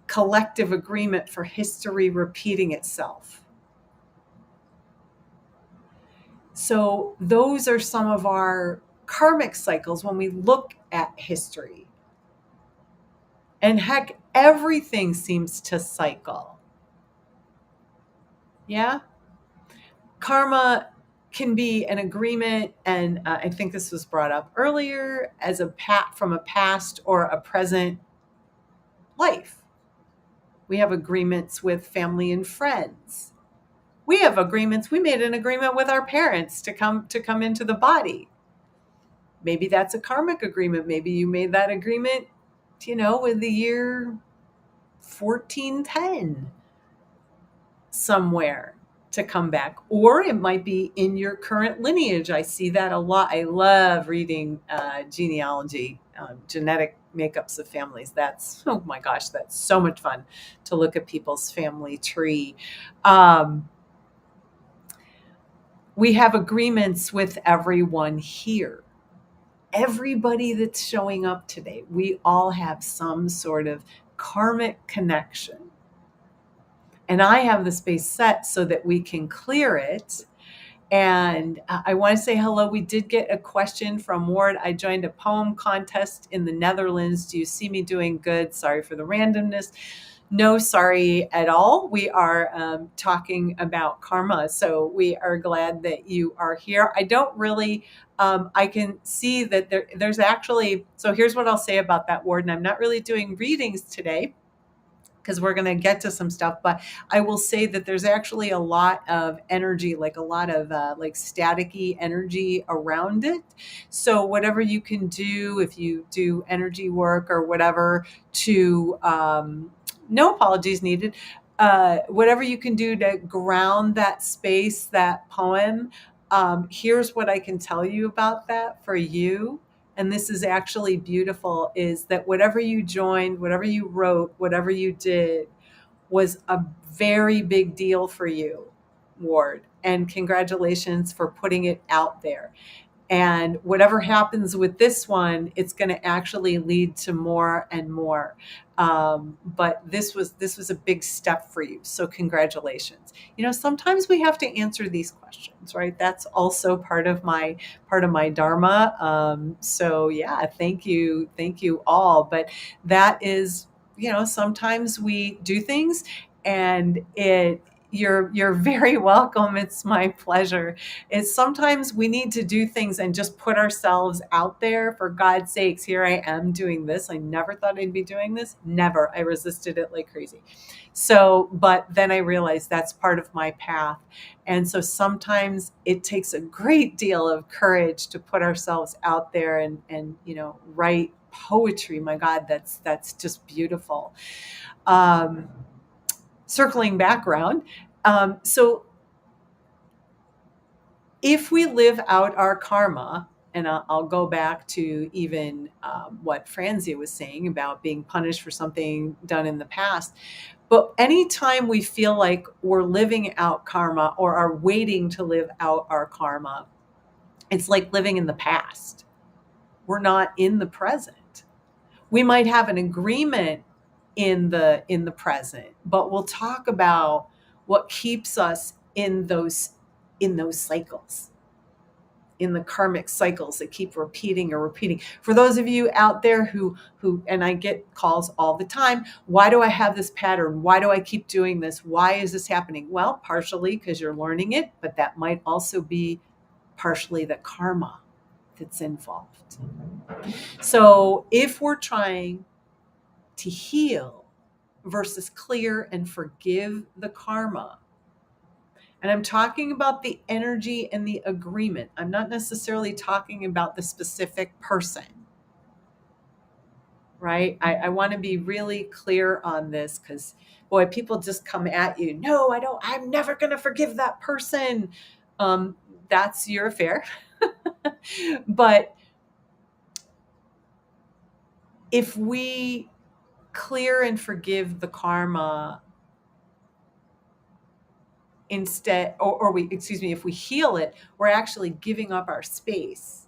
A: collective agreement for history repeating itself. So those are some of our karmic cycles when we look at history. And heck, everything seems to cycle. Yeah? Karma can be an agreement, and I think this was brought up earlier, as from a past or a present life. We have agreements with family and friends. We have agreements. We made an agreement with our parents to come into the body. Maybe that's a karmic agreement. Maybe you made that agreement, in the year 1410 somewhere to come back, or it might be in your current lineage. I see that a lot. I love reading genealogy, genetic makeups of families. That's, oh my gosh, that's so much fun to look at people's family tree. We have agreements with everyone here. Everybody that's showing up today, we all have some sort of karmic connection. And I have the space set so that we can clear it. And I want to say hello. We did get a question from Ward. I joined a poem contest in the Netherlands. Do you see me doing good? Sorry for the randomness. No, sorry at all. We are talking about karma. So we are glad that you are here. I don't really, I can see that there's actually, so here's what I'll say about that, Ward. And I'm not really doing readings today, because we're going to get to some stuff, but I will say that there's actually a lot of energy, like a lot of like staticky energy around it. So whatever you can do, if you do energy work or whatever, to no apologies needed, whatever you can do to ground that space, that poem. Here's what I can tell you about that for you. And this is actually beautiful, is that whatever you joined, whatever you wrote, whatever you did was a very big deal for you, Ward. And congratulations for putting it out there. And whatever happens with this one, it's going to actually lead to more and more. But this was a big step for you. So congratulations. You know, sometimes we have to answer these questions, right? That's also part of my dharma. So yeah, thank you all. But that is, you know, sometimes we do things, and you're very welcome. It's my pleasure. It's sometimes we need to do things and just put ourselves out there. For God's sakes, here I am doing this. I never thought I'd be doing this. Never. I resisted it like crazy. So, but then I realized that's part of my path. And so sometimes it takes a great deal of courage to put ourselves out there and you know, write poetry. My God, that's just beautiful. Circling background. So if we live out our karma, and I'll go back to even what Franzia was saying about being punished for something done in the past. But anytime we feel like we're living out karma or are waiting to live out our karma, it's like living in the past. We're not in the present. We might have an agreement in the present, but we'll talk about what keeps us in those cycles, in the karmic cycles that keep repeating or repeating. For those of you out there who and I get calls all the time, why do I have this pattern? Why do I keep doing this? Why is this happening? Well, partially because you're learning it, but that might also be partially the karma that's involved. So if we're trying to heal versus clear and forgive the karma, and I'm talking about the energy and the agreement. I'm not necessarily talking about the specific person, right? I want to be really clear on this, because, boy, people just come at you. No, I don't. I'm never going to forgive that person. That's your affair. But if we clear and forgive the karma instead, or we, excuse me, if we heal it, we're actually giving up our space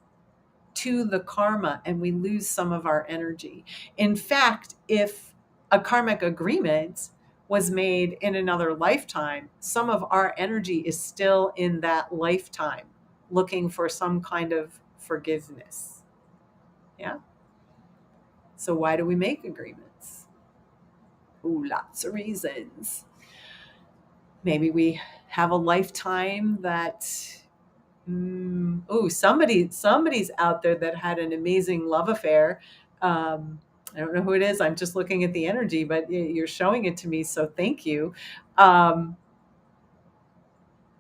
A: to the karma, and we lose some of our energy. In fact, if a karmic agreement was made in another lifetime, some of our energy is still in that lifetime looking for some kind of forgiveness. Yeah. So why do we make agreements? Ooh, lots of reasons. Maybe we have a lifetime that somebody's out there that had an amazing love affair. I don't know who it is. I'm just looking at the energy, but you're showing it to me, so thank you.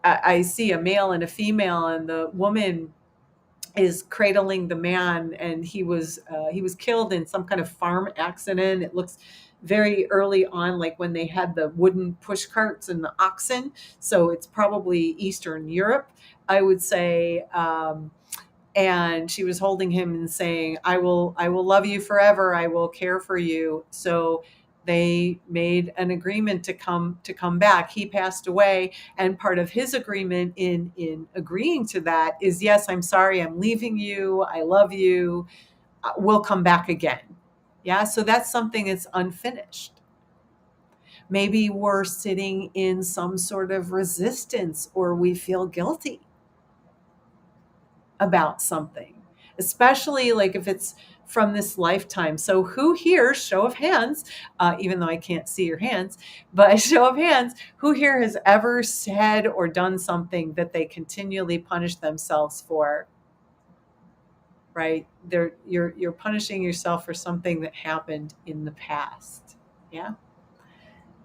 A: I see a male and a female, and the woman is cradling the man, and he was killed in some kind of farm accident. It looks very early on, like when they had the wooden push carts and the oxen. So it's probably Eastern Europe, I would say. And she was holding him and saying, I will love you forever. I will care for you. So they made an agreement to come back. He passed away, and part of his agreement in agreeing to that is, yes, I'm sorry, I'm leaving you. I love you. We'll come back again. Yeah. So that's something that's unfinished. Maybe we're sitting in some sort of resistance, or we feel guilty about something, especially like if it's from this lifetime. So, who here, show of hands, even though I can't see your hands, but show of hands, who here has ever said or done something that they continually punish themselves for? Right? You're punishing yourself for something that happened in the past. Yeah.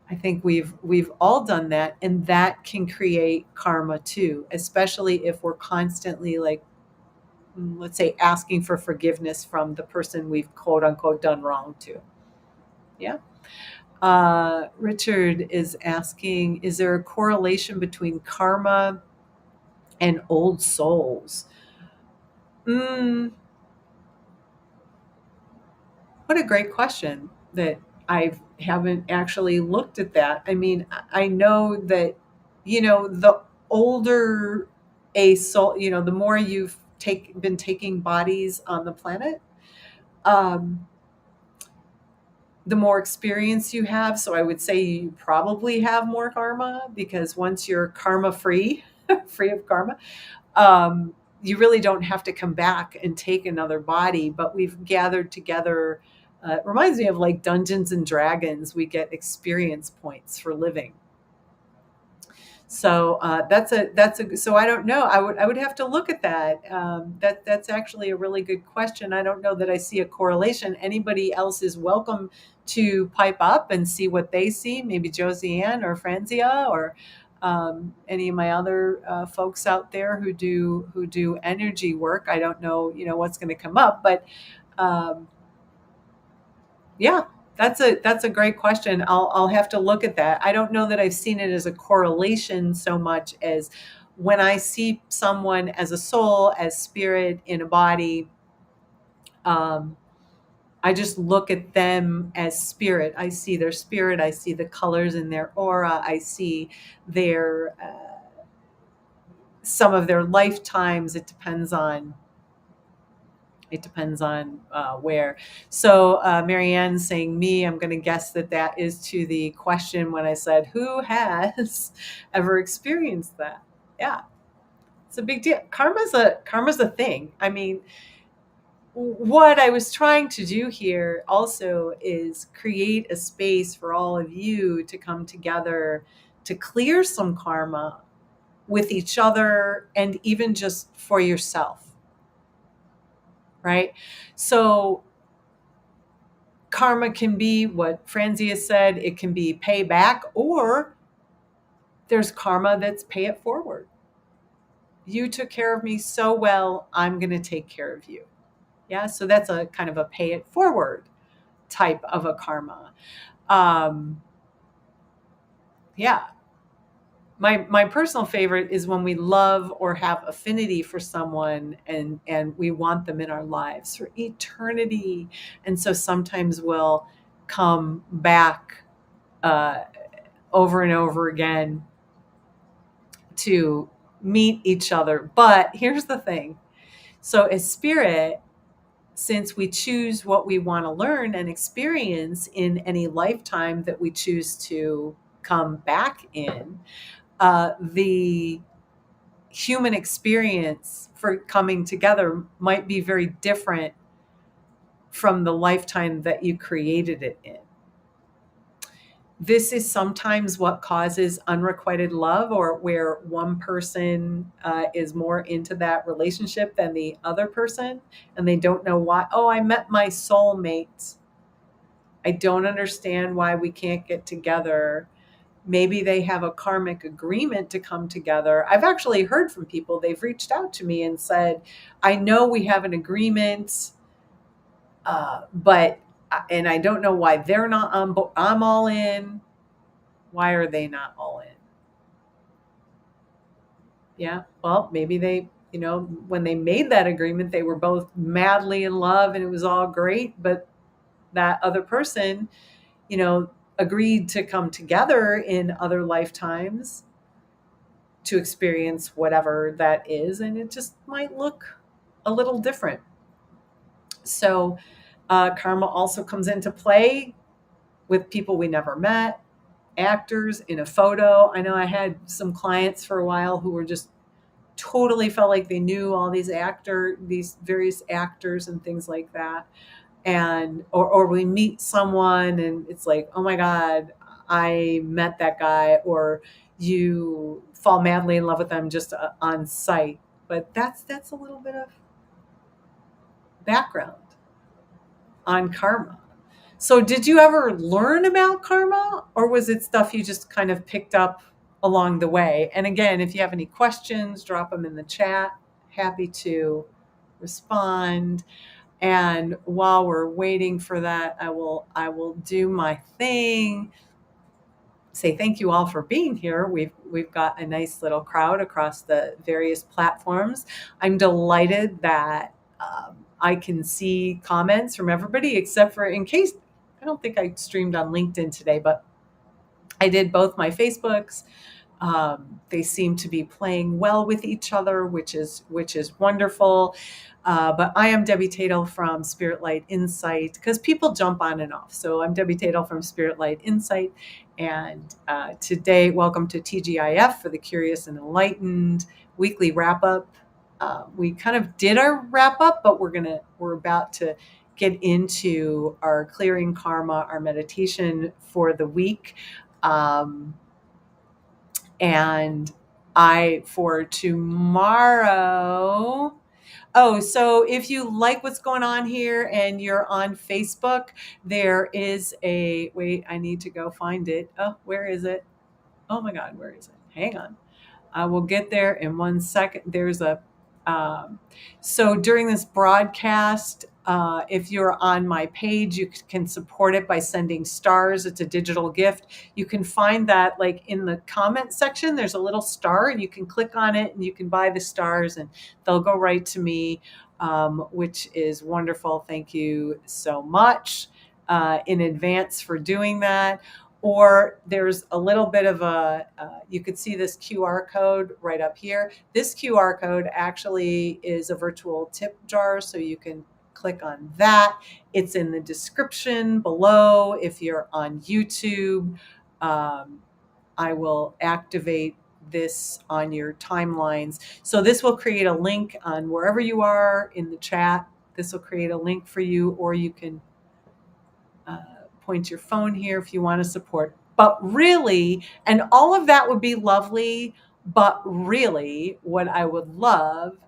A: I think we've all done that, and that can create karma too, especially if we're constantly, like, let's say, asking for forgiveness from the person we've quote unquote done wrong to. Yeah. Richard is asking, is there a correlation between karma and old souls? Mm, what a great question that I haven't actually looked at that. I mean, I know that, the older a soul, the more you've been taking bodies on the planet, um, the more experience you have. So I would say you probably have more karma, because once you're karma free, free of karma, you really don't have to come back and take another body. But we've gathered together. It reminds me of like Dungeons and Dragons. We get experience points for living. So that's a. So I don't know. I would have to look at that. That's actually a really good question. I don't know that I see a correlation. Anybody else is welcome to pipe up and see what they see. Maybe Josiane or Franzia, or any of my other folks out there who do energy work. I don't know, what's going to come up, but um, yeah, that's a great question. I'll have to look at that. I don't know that I've seen it as a correlation so much as when I see someone as a soul, as spirit in a body. Um, I just look at them as spirit. I see their spirit. I see the colors in their aura. I see their some of their lifetimes. It depends on where. So Marianne's saying me. I'm going to guess that is to the question when I said, who has ever experienced that? Yeah, it's a big deal. Karma's a thing. I mean, what I was trying to do here also is create a space for all of you to come together to clear some karma with each other, and even just for yourself. Right? So karma can be what Franzia said. It can be payback, or there's karma that's pay it forward. You took care of me so well, I'm going to take care of you. Yeah. So that's a kind of a pay it forward type of a karma. Um, yeah. My personal favorite is when we love or have affinity for someone, and we want them in our lives for eternity. And so sometimes we'll come back uh, over and over again to meet each other. But here's the thing. So as spirit, since we choose what we want to learn and experience in any lifetime that we choose to come back in, the human experience for coming together might be very different from the lifetime that you created it in. This is sometimes what causes unrequited love, or where one person is more into that relationship than the other person, and they don't know why. Oh, I met my soulmate. I don't understand why we can't get together. Maybe they have a karmic agreement to come together. I've actually heard from people, they've reached out to me and said, I know we have an agreement, but And I don't know why they're not on board. I'm all in. Why are they not all in? Yeah. Well, maybe they, when they made that agreement, they were both madly in love and it was all great. But that other person, you know, agreed to come together in other lifetimes to experience whatever that is. And it just might look a little different. So, karma also comes into play with people we never met, actors in a photo. I know I had some clients for a while who were just totally felt like they knew all these various actors and things like that. And, or we meet someone and it's like, oh my God, I met that guy, or you fall madly in love with them just on sight. But that's a little bit of background on karma. So, did you ever learn about karma, or was it stuff you just kind of picked up along the way? And again, if you have any questions, drop them in the chat. Happy to respond. And while we're waiting for that, I will do my thing. Say thank you all for being here. We've got a nice little crowd across the various platforms. I'm delighted that I can see comments from everybody, except for, in case, I don't think I streamed on LinkedIn today, but I did both my Facebooks. They seem to be playing well with each other, which is wonderful. But I am Debbie Tatel from Spirit Light Insight, because people jump on and off. So I'm Debbie Tatel from Spirit Light Insight. And today, welcome to TGIF for the Curious and Enlightened weekly wrap up. We kind of did our wrap up, but we're about to get into our clearing karma, our meditation for the week. And for tomorrow. Oh, so if you like what's going on here and you're on Facebook, there is wait, I need to go find it. Oh, where is it? Oh my God, where is it? Hang on. I will get there in 1 second. Um, so during this broadcast, if you're on my page, you can support it by sending stars. It's a digital gift. You can find that like in the comment section, there's a little star and you can click on it and you can buy the stars and they'll go right to me, which is wonderful. Thank you so much in advance for doing that. Or there's a little bit of you could see this QR code right up here. This QR code actually is a virtual tip jar, so you can click on that. It's in the description below. If you're on YouTube, I will activate this on your timelines. So this will create a link on wherever you are in the chat. This will create a link for you, or you can point your phone here if you want to support. But really, and all of that would be lovely, but really what I would love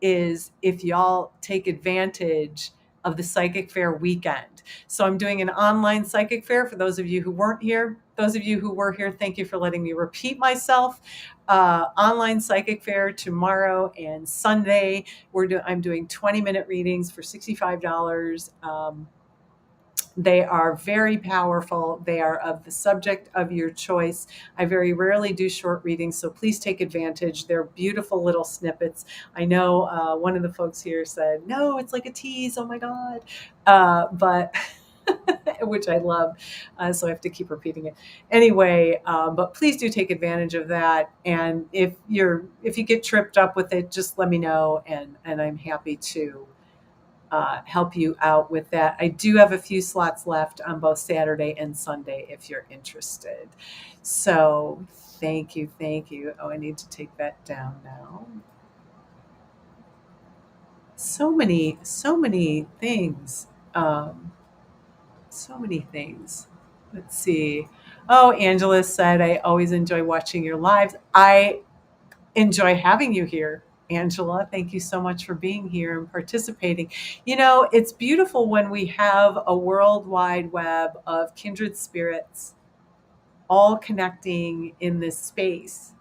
A: is if y'all take advantage of the Psychic Fair weekend. So I'm doing an online Psychic Fair for those of you who weren't here. Those of you who were here, thank you for letting me repeat myself. Online Psychic Fair tomorrow and Sunday. I'm doing 20-minute readings for $65. They are very powerful. They are of the subject of your choice. I very rarely do short readings, so please take advantage. They're beautiful little snippets. I know one of the folks here said, no, it's like a tease. Oh my God. But which I love. So I have to keep repeating it. Anyway, but please do take advantage of that. And if you get tripped up with it, just let me know, and I'm happy to help you out with that. I do have a few slots left on both Saturday and Sunday if you're interested. So thank you. Oh, I need to take that down now. So many things. So many things. Let's see. Oh, Angela said, I always enjoy watching your lives. I enjoy having you here, Angela. Thank you so much for being here and participating. It's beautiful when we have a world wide web of kindred spirits all connecting in this space,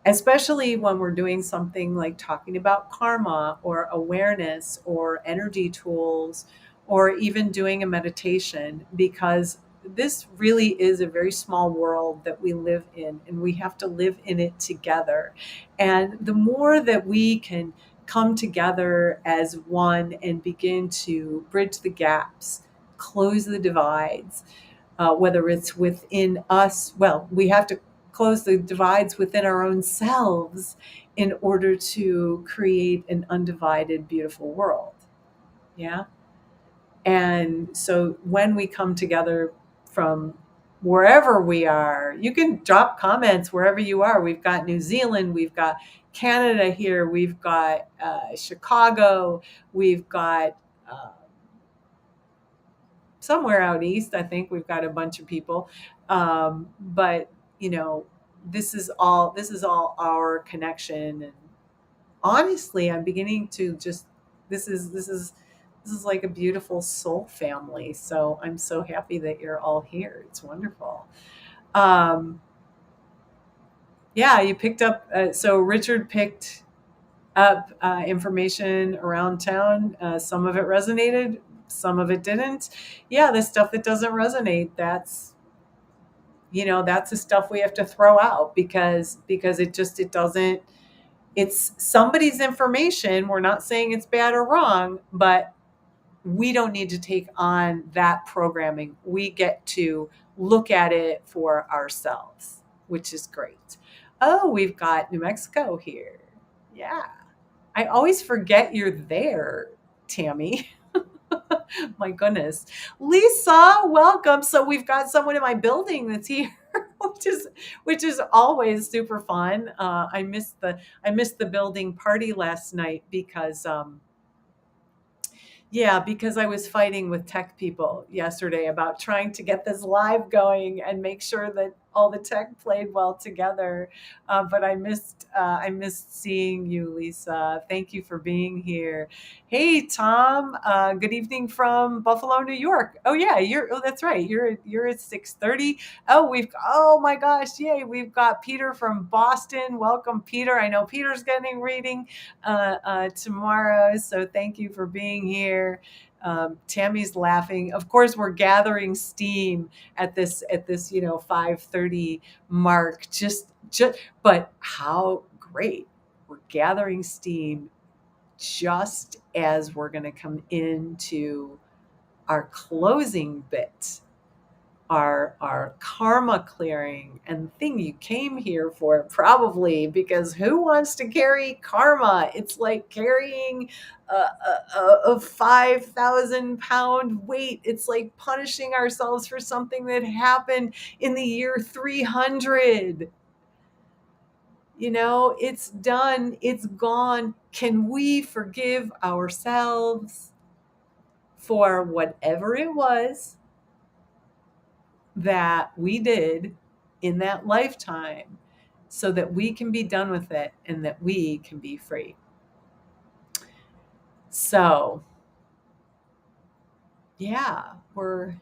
A: especially when we're doing something like talking about karma or awareness or energy tools or even doing a meditation, because this really is a very small world that we live in, and we have to live in it together. And the more that we can come together as one and begin to bridge the gaps, close the divides, whether it's within us, well, we have to close the divides within our own selves in order to create an undivided, beautiful world. Yeah. And so when we come together from wherever we are, you can drop comments wherever you are. We've got New Zealand, we've got Canada here, we've got Chicago, we've got somewhere out east. I think we've got a bunch of people, but you know, this is all our connection. And honestly, I'm beginning to just this is like a beautiful soul family. So I'm so happy that you're all here. It's wonderful. Um, yeah, you picked up. So Richard picked up information around town. Some of it resonated, some of it didn't. Yeah, the stuff that doesn't resonate, that's the stuff we have to throw out, because it doesn't. It's somebody's information. We're not saying it's bad or wrong, but we don't need to take on that programming. We get to look at it for ourselves, which is great. Oh, we've got New Mexico here. Yeah. I always forget you're there, Tammy. My goodness. Lisa, welcome. So we've got someone in my building that's here. which is always super fun. I missed the building party last night because yeah, because I was fighting with tech people yesterday about trying to get this live going and make sure that all the tech played well together. But I missed seeing you, Lisa. Thank you for being here. Hey, Tom. Good evening from Buffalo, New York. Oh yeah, that's right. You're at 6:30. Oh my gosh, yay! We've got Peter from Boston. Welcome, Peter. I know Peter's getting reading tomorrow. So thank you for being here. Tammy's laughing. Of course, we're gathering steam at this 5:30 mark. But how great! We're gathering steam just as we're going to come into our closing bit, our karma clearing, and the thing you came here for, probably, because who wants to carry karma? It's like carrying a 5,000 pound weight. It's like punishing ourselves for something that happened in the year 300. It's done, it's gone. Can we forgive ourselves for whatever it was that we did in that lifetime, so that we can be done with it and that we can be free? So, yeah, we're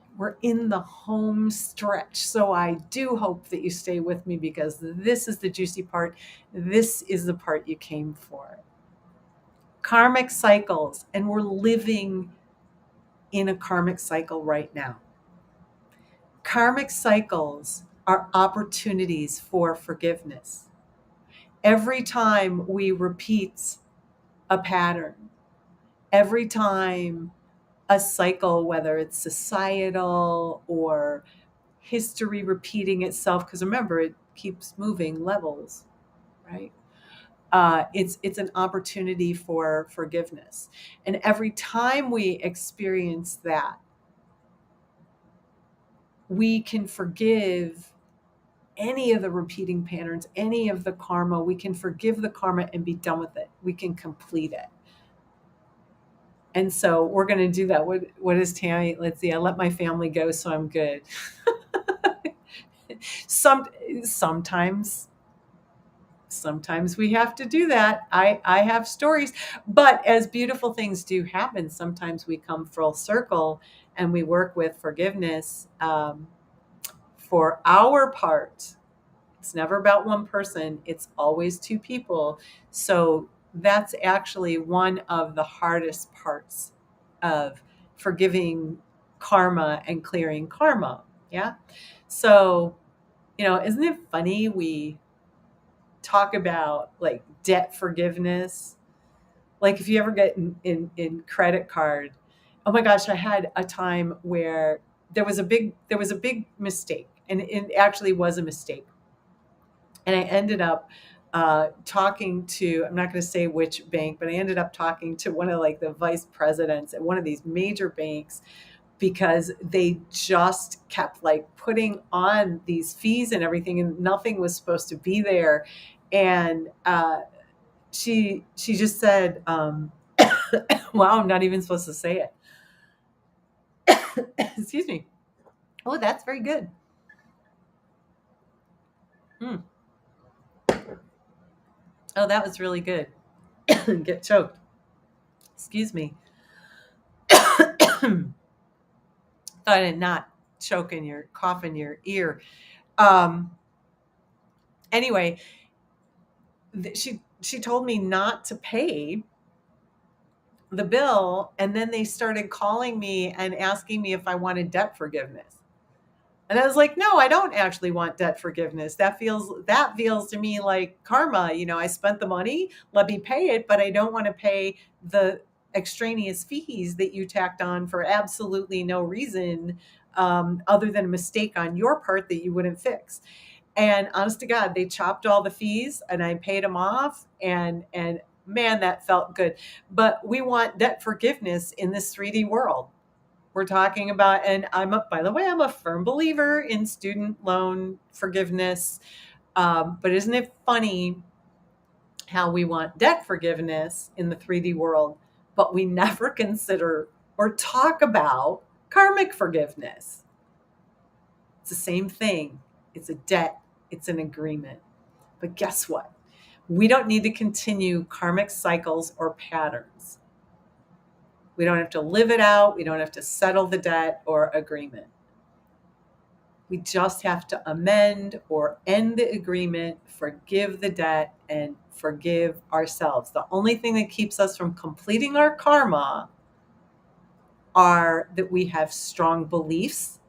A: in the home stretch. So I do hope that you stay with me, because this is the juicy part. This is the part you came for. Karmic cycles, and we're living in a karmic cycle right now. Karmic cycles are opportunities for forgiveness. Every time we repeat a pattern, every time a cycle, whether it's societal or history repeating itself, because remember, it keeps moving levels, right? It's an opportunity for forgiveness. And every time we experience that, we can forgive any of the repeating patterns, any of the karma. We can forgive the karma and be done with it. We can complete it. And so we're going to do that. What is Tammy? Let's see. I let my family go, so I'm good. Sometimes we have to do that. I have stories, but as beautiful things do happen, sometimes we come full circle and we work with forgiveness for our part. It's never about one person. It's always two people. So that's actually one of the hardest parts of forgiving karma and clearing karma. Yeah. So, isn't it funny we talk about like debt forgiveness? Like if you ever get in credit card, oh my gosh, I had a time where there was a big mistake, and it actually was a mistake. And I ended up talking to, I'm not going to say which bank, but I ended up talking to one of like the vice presidents at one of these major banks, because they just kept like putting on these fees and everything, and nothing was supposed to be there. And she just said, wow, I'm not even supposed to say it. Excuse me. Oh, that's very good. Mm. Oh, that was really good. Get choked. Excuse me. Thought I did not choke in your cough in your ear. Um, anyway, she told me not to pay the bill, and then they started calling me and asking me if I wanted debt forgiveness. And I was like, no, I don't actually want debt forgiveness. That feels to me like karma. I spent the money, let me pay it, but I don't want to pay the extraneous fees that you tacked on for absolutely no reason, other than a mistake on your part that you wouldn't fix. And honest to God, they chopped all the fees and I paid them off, and man, that felt good. But we want debt forgiveness in this 3D world. We're talking about, and by the way, I'm a firm believer in student loan forgiveness. But isn't it funny how we want debt forgiveness in the 3D world, but we never consider or talk about karmic forgiveness? It's the same thing. It's a debt, it's an agreement. But guess what? We don't need to continue karmic cycles or patterns. We don't have to live it out. We don't have to settle the debt or agreement. We just have to amend or end the agreement, forgive the debt, and forgive ourselves. The only thing that keeps us from completing our karma are that we have strong beliefs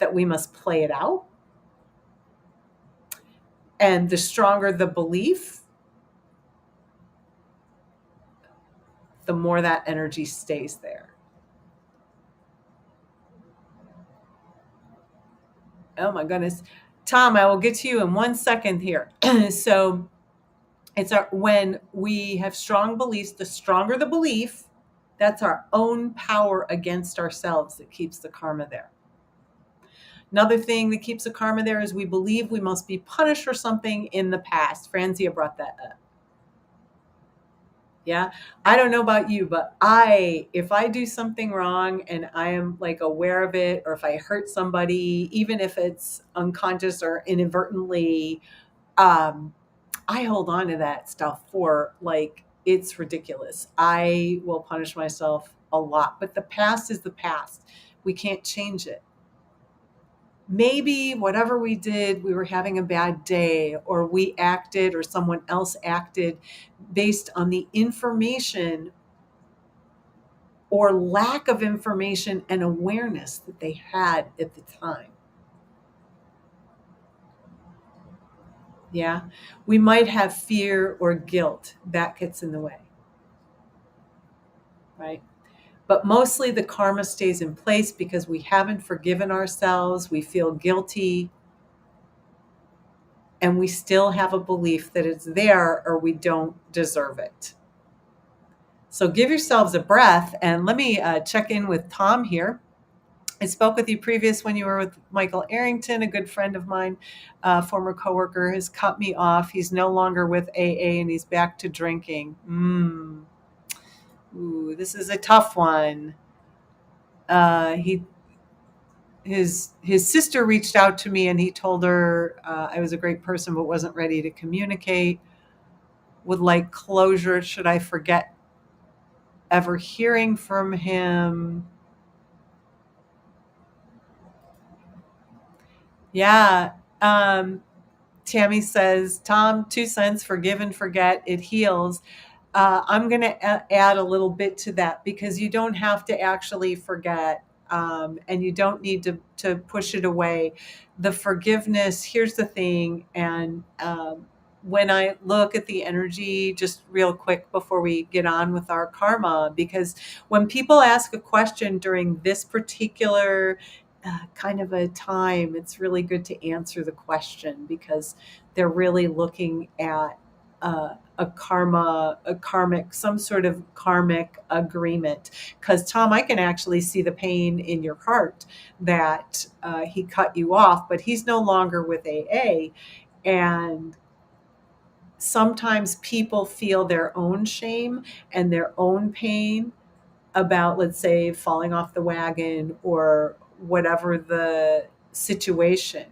A: that we must play it out. And the stronger the belief, the more that energy stays there. Oh my goodness. Tom, I will get to you in 1 second here. So when we have strong beliefs, the stronger the belief, that's our own power against ourselves that keeps the karma there. Another thing that keeps the karma there is we believe we must be punished for something in the past. Franzia brought that up. Yeah. I don't know about you, but if I do something wrong and I am like aware of it, or if I hurt somebody, even if it's unconscious or inadvertently, um, I hold on to that stuff for like, it's ridiculous. I will punish myself a lot, but the past is the past. We can't change it. Maybe whatever we did, we were having a bad day, or we acted, or someone else acted based on the information or lack of information and awareness that they had at the time. Yeah. We might have fear or guilt that gets in the way. Right. But mostly the karma stays in place because we haven't forgiven ourselves. We feel guilty. And we still have a belief that it's there or we don't deserve it. So give yourselves a breath, and let me check in with Tom here. I spoke with you previous when you were with Michael Arrington, a good friend of mine, former coworker, has cut me off. He's no longer with AA and he's back to drinking. Ooh, this is a tough one. His sister reached out to me and he told her I was a great person but wasn't ready to communicate. Would like closure. Should I forget ever hearing from him? Yeah. Tammy says, Tom, 2 cents, forgive and forget, it heals. I'm going to add a little bit to that, because you don't have to actually forget, and you don't need to push it away. The forgiveness, here's the thing. And when I look at the energy, just real quick before we get on with our karma, because when people ask a question during this particular kind of a time, it's really good to answer the question, because they're really looking at a karma, a karmic, some sort of karmic agreement. Because Tom, I can actually see the pain in your heart that he cut you off, but he's no longer with AA. And sometimes people feel their own shame and their own pain about, let's say, falling off the wagon or whatever the situation.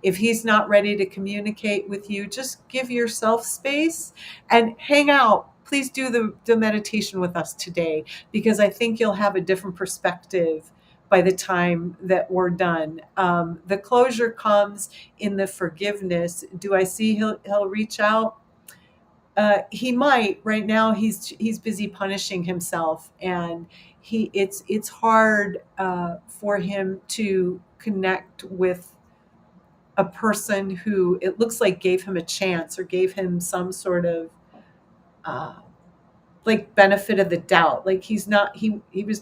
A: If he's not ready to communicate with you, just give yourself space and hang out. Please do the meditation with us today, because I think you'll have a different perspective by the time that we're done. The closure comes in the forgiveness. Do I see he'll reach out? He might. Right now he's busy punishing himself, and it's hard for him to connect with a person who it looks like gave him a chance or gave him some sort of uh, like benefit of the doubt. Like he was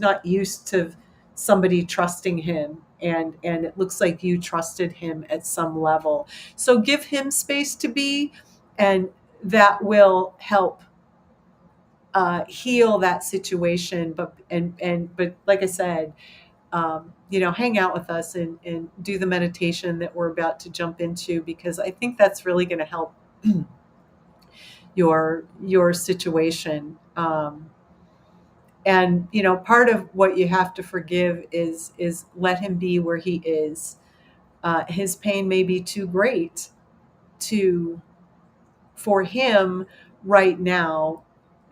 A: not used to somebody trusting him, and it looks like you trusted him at some level. So give him space to be, and that will help heal that situation. But like I said, hang out with us and do the meditation that we're about to jump into, because I think that's really going to help your situation. And part of what you have to forgive is let him be where he is. His pain may be too great to for him right now,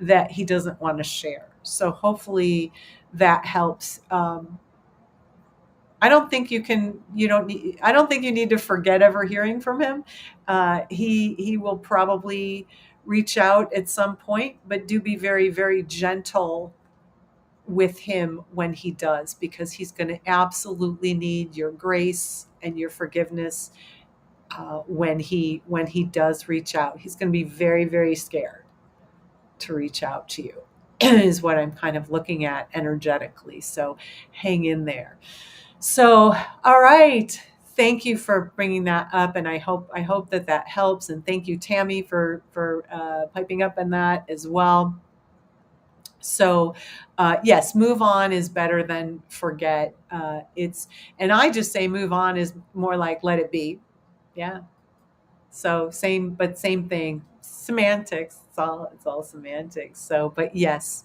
A: that he doesn't want to share. So hopefully that helps. I don't think you can. You don't need. I don't think you need to forget ever hearing from him. He will probably reach out at some point, but do be very, very gentle with him when he does, because he's going to absolutely need your grace and your forgiveness when he does reach out. He's going to be very, very scared to reach out to you. Is what I'm kind of looking at energetically. So hang in there. So, all right. Thank you for bringing that up, and I hope that helps. And thank you, Tammy, for piping up in that as well. So, yes, move on is better than forget. And I just say move on is more like let it be. Yeah. So same thing. Semantics. It's all semantics. So, but yes,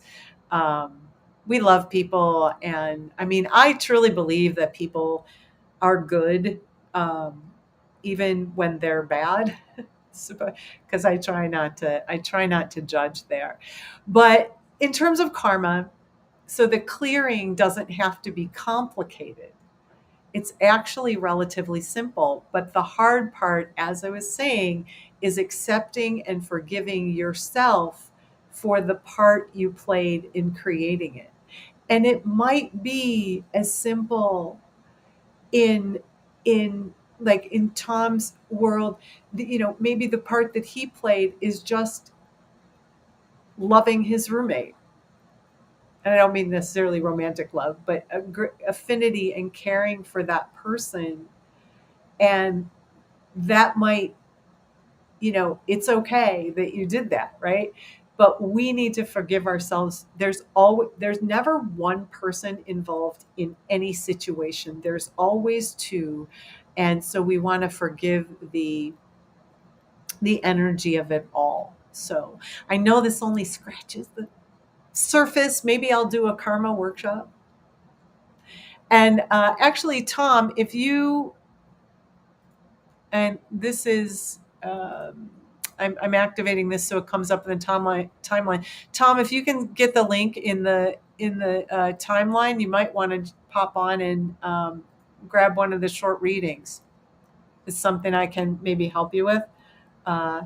A: um, we love people, and I mean, I truly believe that people are good, um, even when they're bad. Because I try not to judge there. But in terms of karma, so the clearing doesn't have to be complicated. It's actually relatively simple. But the hard part, as I was saying, is accepting and forgiving yourself for the part you played in creating it. And it might be as simple in in like in Tom's world, maybe the part that he played is just loving his roommate. And I don't mean necessarily romantic love, but affinity and caring for that person. And that might, it's okay that you did that, right? But we need to forgive ourselves. There's never one person involved in any situation. There's always two. And so we want to forgive the energy of it all. So I know this only scratches the surface. Maybe I'll do a karma workshop. And actually, Tom, if you, and this is, I'm activating this so it comes up in the timeline. Tom, if you can get the link in the timeline, you might want to pop on and grab one of the short readings. It's something I can maybe help you with. Uh,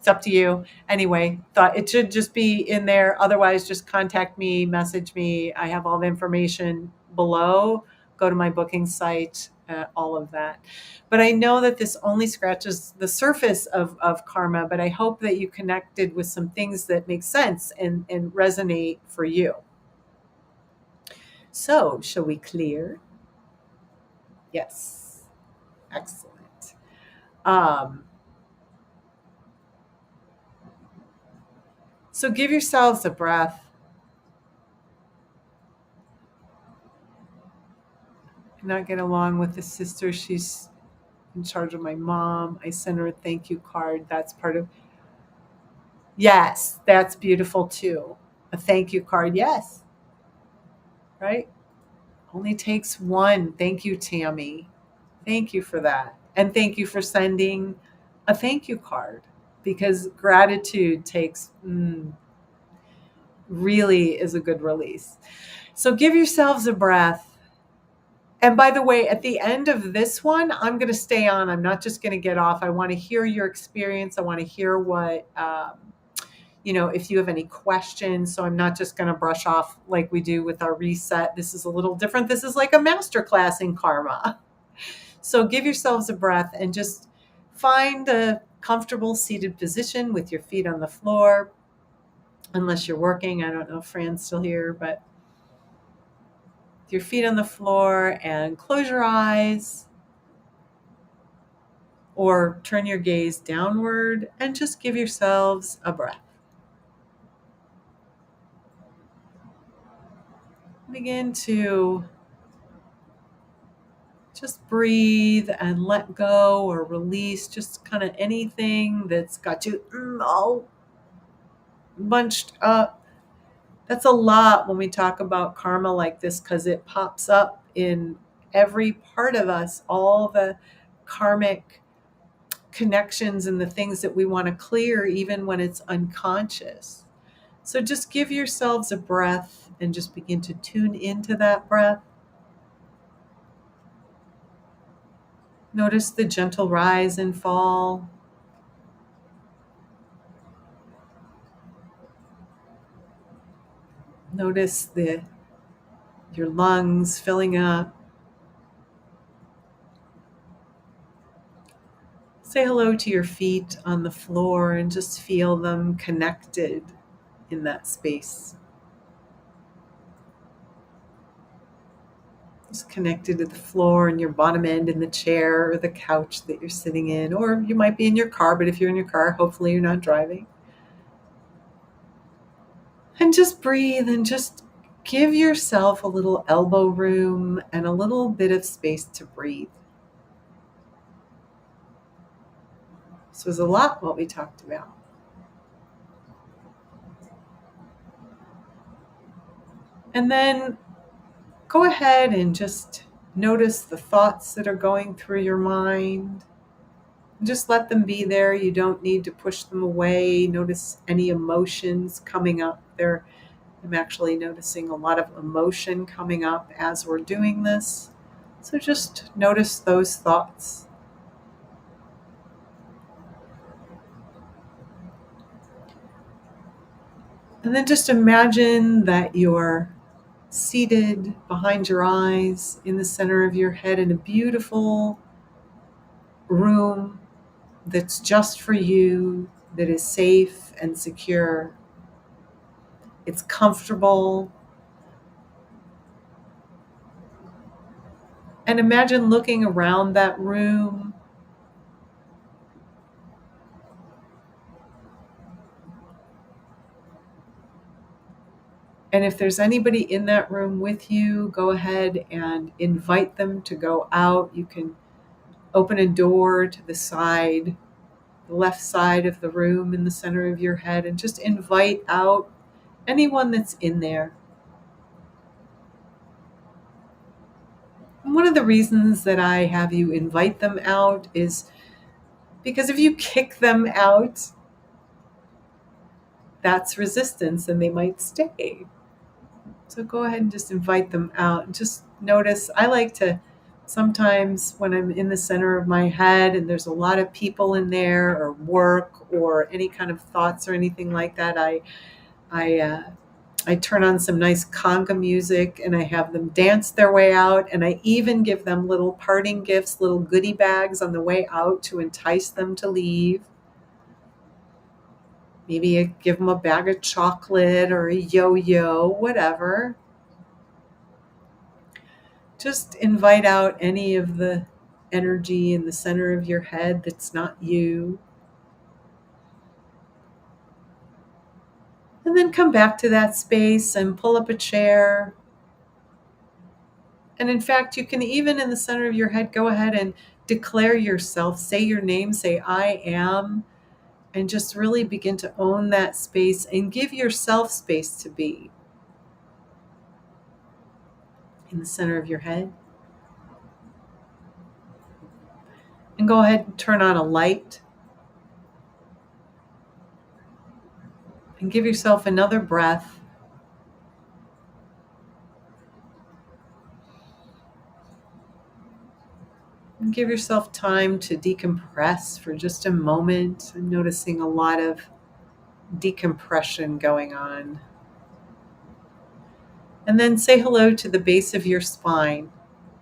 A: It's up to you. Anyway, thought it should just be in there. Otherwise, just contact me, message me. I have all the information below. Go to my booking site, all of that. But I know that this only scratches the surface of karma, but I hope that you connected with some things that make sense and resonate for you. So, shall we clear? Yes. Excellent. So give yourselves a breath. I'm not get along with the sister. She's in charge of my mom. I sent her a thank you card. That's part of. Yes, that's beautiful too. A thank you card. Yes. Right? Only takes one. Thank you, Tammy. Thank you for that. And thank you for sending a thank you card because gratitude takes really is a good release. So give yourselves a breath. And by the way, at the end of this one, I'm going to stay on. I'm not just going to get off. I want to hear your experience. I want to hear what, if you have any questions. So I'm not just going to brush off like we do with our reset. This is a little different. This is like a masterclass in karma. So give yourselves a breath and just find a comfortable seated position with your feet on the floor. Unless you're working. I don't know if Fran's still here, but your feet on the floor and close your eyes or turn your gaze downward and just give yourselves a breath. Begin to just breathe and let go or release just kind of anything that's got you all bunched up. That's a lot when we talk about karma like this because it pops up in every part of us, all the karmic connections and the things that we want to clear even when it's unconscious. So just give yourselves a breath and just begin to tune into that breath. Notice the gentle rise and fall. Notice your lungs filling up. Say hello to your feet on the floor and just feel them connected in that space. Just connected to the floor and your bottom end in the chair or the couch that you're sitting in, or you might be in your car, but if you're in your car, hopefully you're not driving. And just breathe and just give yourself a little elbow room and a little bit of space to breathe. This was a lot what we talked about. And then go ahead and just notice the thoughts that are going through your mind. Just let them be there. You don't need to push them away. Notice any emotions coming up there. I'm actually noticing a lot of emotion coming up as we're doing this. So just notice those thoughts. And then just imagine that you're seated behind your eyes in the center of your head in a beautiful room that's just for you, that is safe and secure. It's comfortable. And imagine looking around that room. And if there's anybody in that room with you, go ahead and invite them to go out. You can open a door to the side, the left side of the room in the center of your head, and just invite out anyone that's in there. And one of the reasons that I have you invite them out is because if you kick them out, that's resistance and they might stay. So go ahead and just invite them out. Just notice, I like to Sometimes when I'm in the center of my head and there's a lot of people in there, or work, or any kind of thoughts or anything like that, I I turn on some nice conga music and I have them dance their way out. And I even give them little parting gifts, little goodie bags on the way out to entice them to leave. Maybe I give them a bag of chocolate or a yo-yo, whatever. Just invite out any of the energy in the center of your head that's not you. And then come back to that space and pull up a chair. And in fact, you can even in the center of your head go ahead and declare yourself, say your name, say I am, and just really begin to own that space and give yourself space to be in the center of your head. And go ahead and turn on a light and give yourself another breath. And give yourself time to decompress for just a moment. I'm noticing a lot of decompression going on. And then say hello to the base of your spine.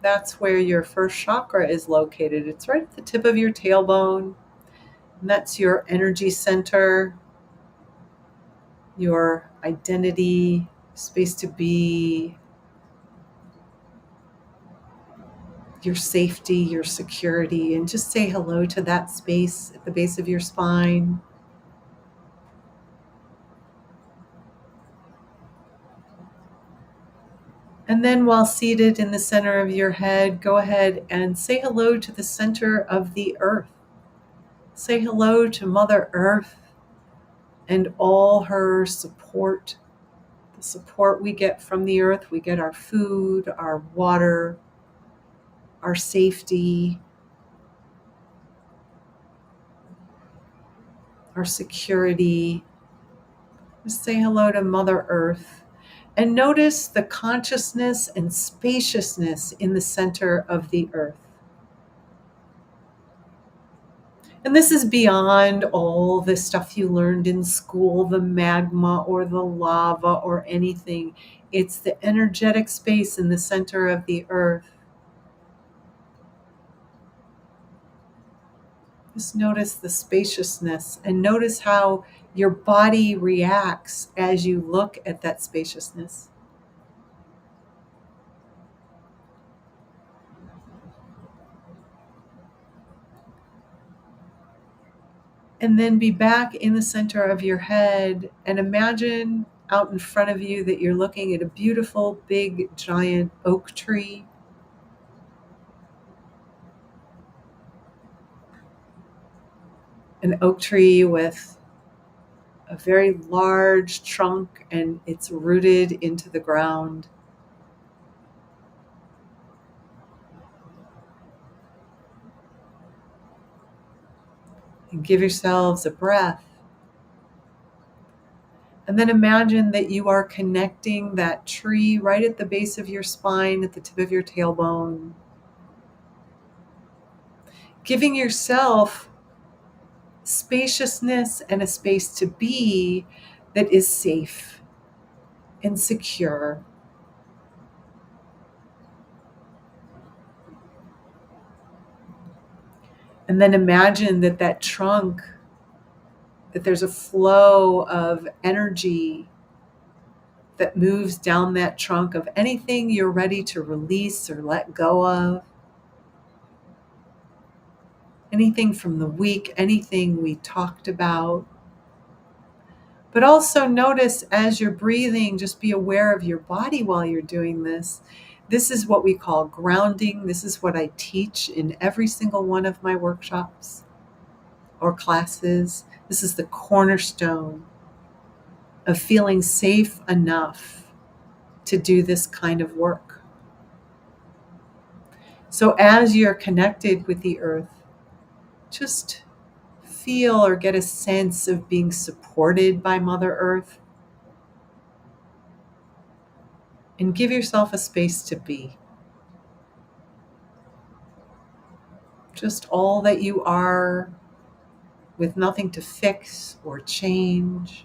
A: That's where your first chakra is located. It's right at the tip of your tailbone. And that's your energy center, your identity, space to be, your safety, your security. And just say hello to that space at the base of your spine. And then while seated in the center of your head, go ahead and say hello to the center of the earth. Say hello to Mother Earth and all her support. The support we get from the earth. We get our food, our water, our safety, our security. Just say hello to Mother Earth. And notice the consciousness and spaciousness in the center of the earth. And this is beyond all the stuff you learned in school, the magma or the lava or anything. It's the energetic space in the center of the earth. Just notice the spaciousness and notice how your body reacts as you look at that spaciousness. And then be back in the center of your head and imagine out in front of you that you're looking at a beautiful, big, giant oak tree. An oak tree with a very large trunk and it's rooted into the ground. And give yourselves a breath. And then imagine that you are connecting that tree right at the base of your spine, at the tip of your tailbone. Giving yourself spaciousness and a space to be that is safe and secure. And then imagine that that trunk, that there's a flow of energy that moves down that trunk of anything you're ready to release or let go of. Anything from the week, anything we talked about. But also notice as you're breathing, just be aware of your body while you're doing this. This is what we call grounding. This is what I teach in every single one of my workshops or classes. This is the cornerstone of feeling safe enough to do this kind of work. So as you're connected with the earth, just feel or get a sense of being supported by Mother Earth. And give yourself a space to be. just all that you are, with nothing to fix or change.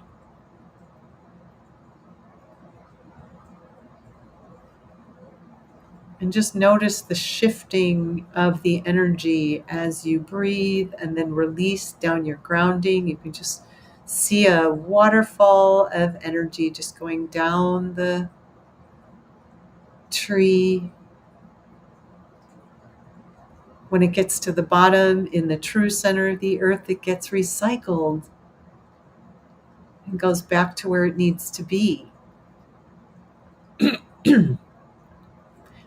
A: And just notice the shifting of the energy as you breathe and then release down your grounding. You can just see a waterfall of energy just going down the tree. When it gets to the bottom, in the true center of the earth, it gets recycled and goes back to where it needs to be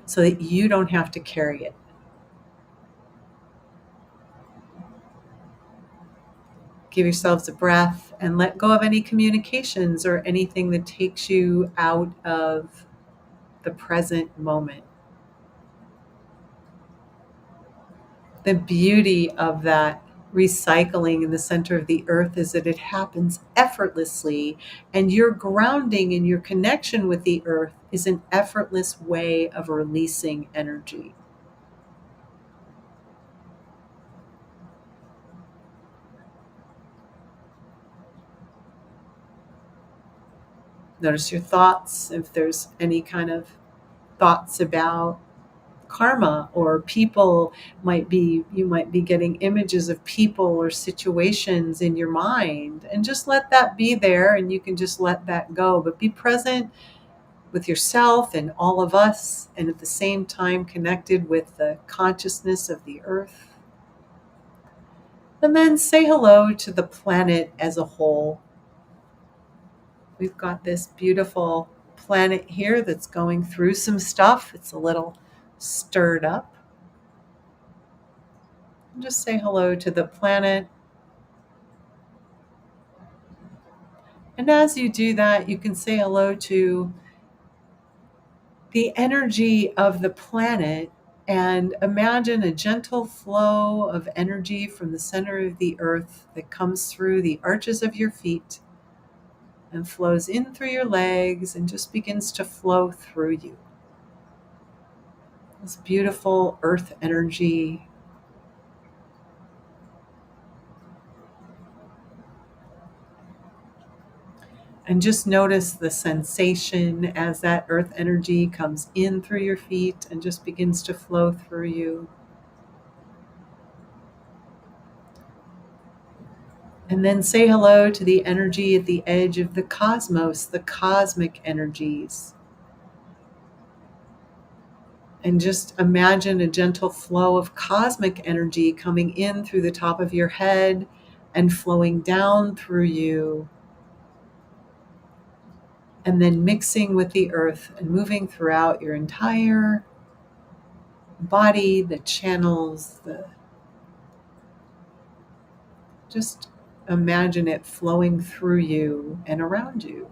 A: so that you don't have to carry it. Give yourselves a breath and let go of any communications or anything that takes you out of the present moment. The beauty of that recycling in the center of the earth is that it happens effortlessly, and your grounding and your connection with the earth is an effortless way of releasing energy. Notice your thoughts, if there's any kind of thoughts about karma or people. You might be getting images of people or situations in your mind, and just let that be there, and you can just let that go, but be present with yourself and all of us, and at the same time connected with the consciousness of the earth. And then say hello to the planet as a whole. We've got this beautiful planet here that's going through some stuff. It's a little stirred up. Just say hello to the planet. And as you do that, you can say hello to the energy of the planet and imagine a gentle flow of energy from the center of the earth that comes through the arches of your feet and flows in through your legs and just begins to flow through you. This beautiful earth energy. And just notice the sensation as that earth energy comes in through your feet and just begins to flow through you. And then say hello to the energy at the edge of the cosmos, the cosmic energies. And just imagine a gentle flow of cosmic energy coming in through the top of your head and flowing down through you, and then mixing with the earth and moving throughout your entire body, the channels, just imagine it flowing through you and around you.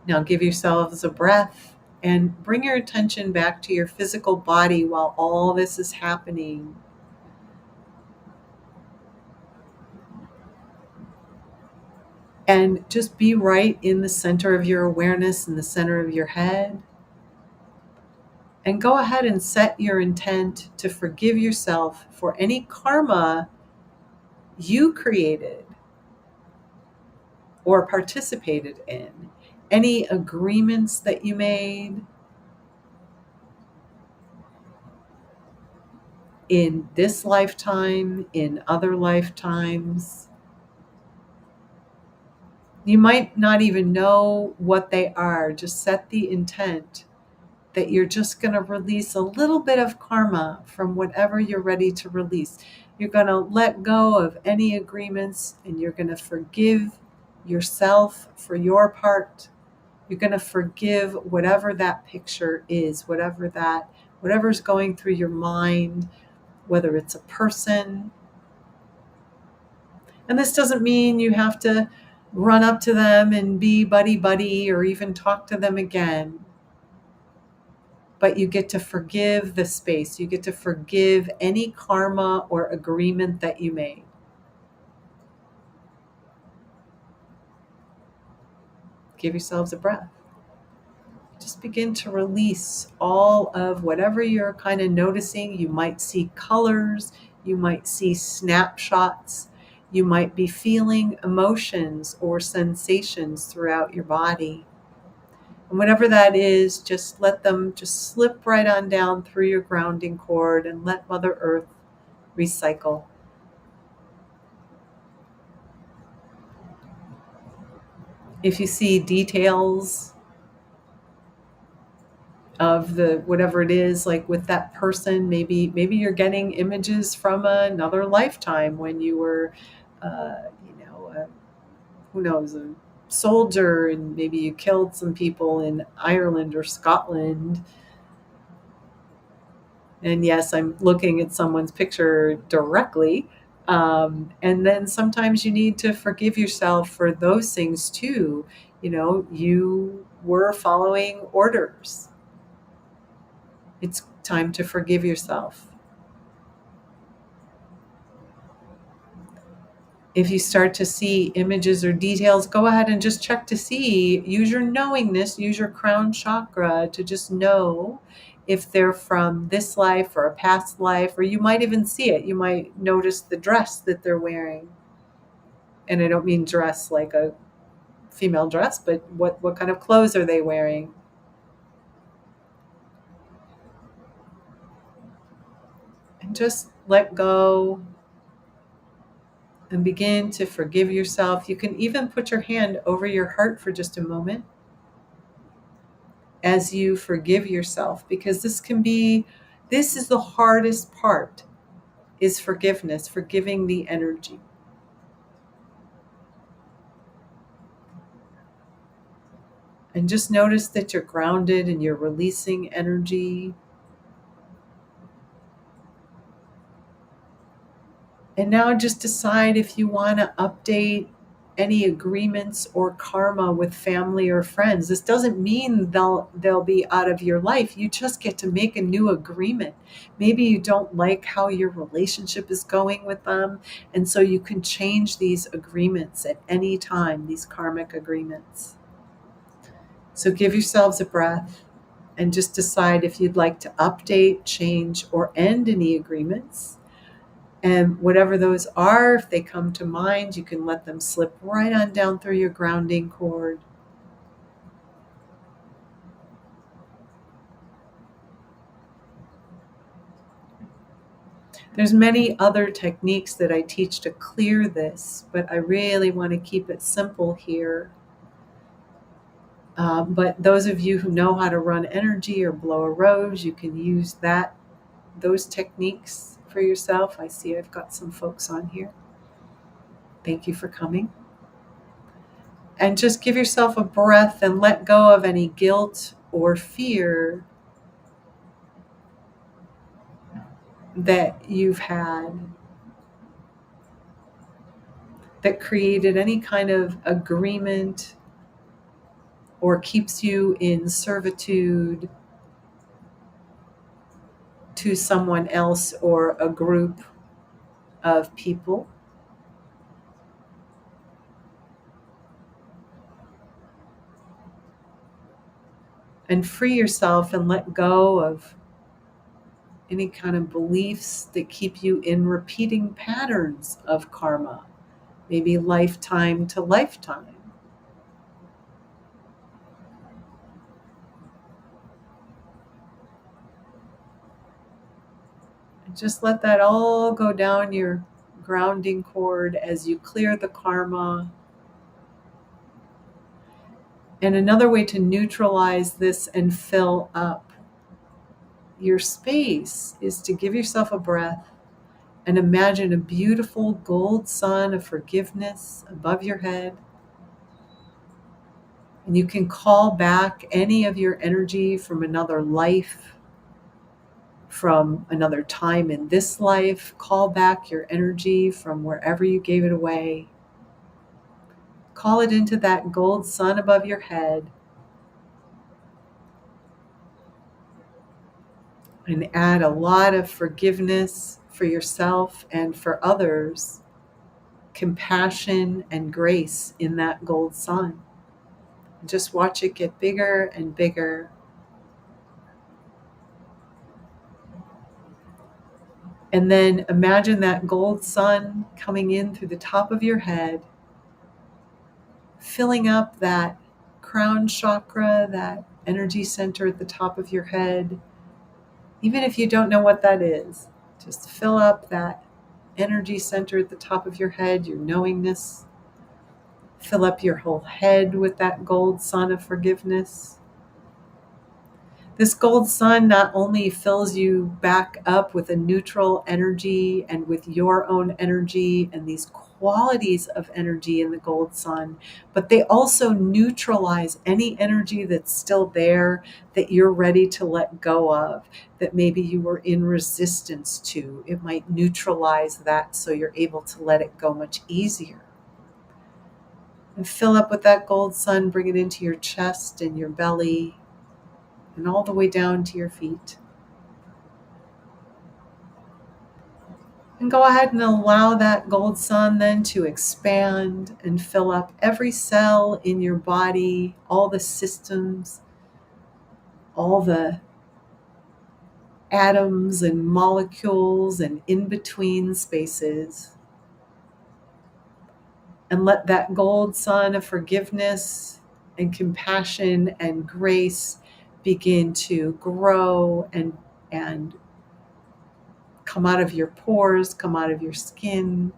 A: Now give yourselves a breath and bring your attention back to your physical body while all this is happening. And just be right in the center of your awareness, in the center of your head. And go ahead and set your intent to forgive yourself for any karma you created or participated in, any agreements that you made in this lifetime, in other lifetimes. You might not even know what they are. Just set the intent that you're just going to release a little bit of karma from whatever you're ready to release. You're going to let go of any agreements, and you're going to forgive yourself for your part. You're going to forgive whatever that picture is, whatever's going through your mind, whether it's a person. And this doesn't mean you have to run up to them and be buddy-buddy or even talk to them again. But you get to forgive the space. You get to forgive any karma or agreement that you made. Give yourselves a breath. just begin to release all of whatever you're kind of noticing. You might see colors, you might see snapshots, you might be feeling emotions or sensations throughout your body. And whatever that is, just let them just slip right on down through your grounding cord and let Mother Earth recycle. If you see details of the whatever it is, like with that person, maybe you're getting images from another lifetime when you were who knows, a soldier, and maybe you killed some people in Ireland or Scotland. And yes, I'm looking at someone's picture directly. And then sometimes you need to forgive yourself for those things too. You were following orders. It's time to forgive yourself. If you start to see images or details, go ahead and just check to see. Use your knowingness, use your crown chakra to just know if they're from this life or a past life, or you might even see it. You might notice the dress that they're wearing. And I don't mean dress like a female dress, but what kind of clothes are they wearing? And just let go and begin to forgive yourself. You can even put your hand over your heart for just a moment as you forgive yourself, because this is the hardest part, is forgiveness, forgiving the energy. And just notice that you're grounded and you're releasing energy. And now just decide if you want to update any agreements or karma with family or friends. This doesn't mean they'll be out of your life. You just get to make a new agreement. Maybe you don't like how your relationship is going with them, and so you can change these agreements at any time, these karmic agreements. So give yourselves a breath and just decide if you'd like to update, change, or end any agreements. And whatever those are, if they come to mind, you can let them slip right on down through your grounding cord. There's many other techniques that I teach to clear this, but I really want to keep it simple here. But those of you who know how to run energy or blow a rose, you can use those techniques for yourself. I see I've got some folks on here. Thank you for coming. And just give yourself a breath and let go of any guilt or fear that you've had that created any kind of agreement or keeps you in servitude to someone else or a group of people. And free yourself and let go of any kind of beliefs that keep you in repeating patterns of karma, maybe lifetime to lifetime. And just let that all go down your grounding cord as you clear the karma. And another way to neutralize this and fill up your space is to give yourself a breath and imagine a beautiful gold sun of forgiveness above your head. And you can call back any of your energy from another life, from another time in this life. Call back your energy from wherever you gave it away. Call it into that gold sun above your head. And add a lot of forgiveness for yourself and for others, compassion and grace in that gold sun. Just watch it get bigger and bigger And then imagine that gold sun coming in through the top of your head, filling up that crown chakra, that energy center at the top of your head. Even if you don't know what that is, just fill up that energy center at the top of your head, your knowingness. Fill up your whole head with that gold sun of forgiveness. This gold sun not only fills you back up with a neutral energy and with your own energy and these qualities of energy in the gold sun, but they also neutralize any energy that's still there that you're ready to let go of, that maybe you were in resistance to. It might neutralize that so you're able to let it go much easier. And fill up with that gold sun, bring it into your chest and your belly, and all the way down to your feet. And go ahead and allow that gold sun then to expand and fill up every cell in your body, all the systems, all the atoms and molecules and in-between spaces. And let that gold sun of forgiveness and compassion and grace begin to grow and come out of your pores, come out of your skin,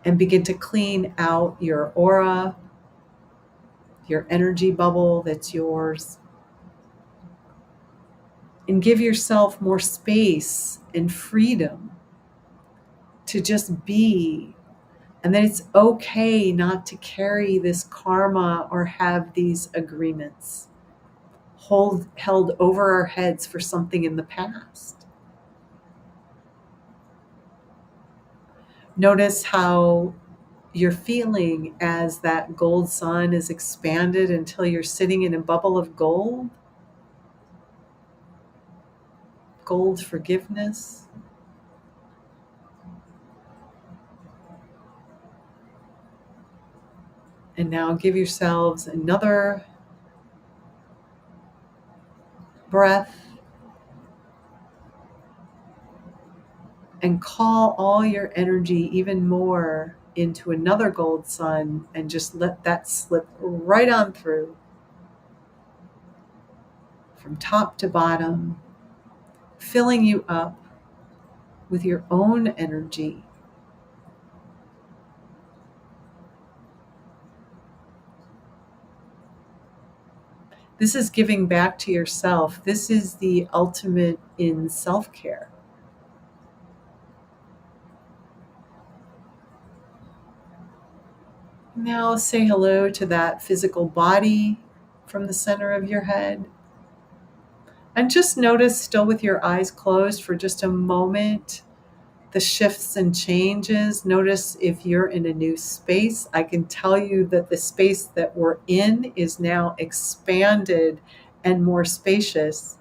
A: and begin to clean out your aura, your energy bubble that's yours. And give yourself more space and freedom to just be. And that it's okay not to carry this karma or have these agreements held over our heads for something in the past. Notice how you're feeling as that gold sun is expanded until you're sitting in a bubble of gold forgiveness. And now give yourselves another breath and call all your energy even more into another gold sun and just let that slip right on through from top to bottom, filling you up with your own energy. This is giving back to yourself. This is the ultimate in self-care. Now say hello to that physical body from the center of your head. And just notice, still with your eyes closed for just a moment, the shifts and changes. Notice if you're in a new space. I can tell you that the space that we're in is now expanded and more spacious.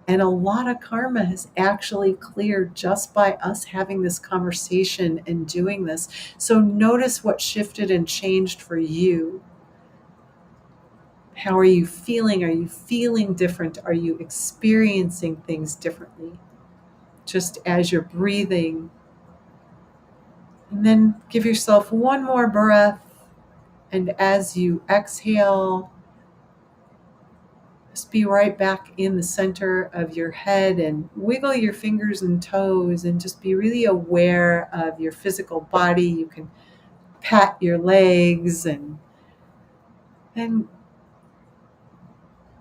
A: And a lot of karma has actually cleared just by us having this conversation and doing this. So notice what shifted and changed for you. How are you feeling? Are you feeling different? Are you experiencing things differently? Just as you're breathing. And then give yourself one more breath. And as you exhale, just be right back in the center of your head and wiggle your fingers and toes and just be really aware of your physical body. You can pat your legs and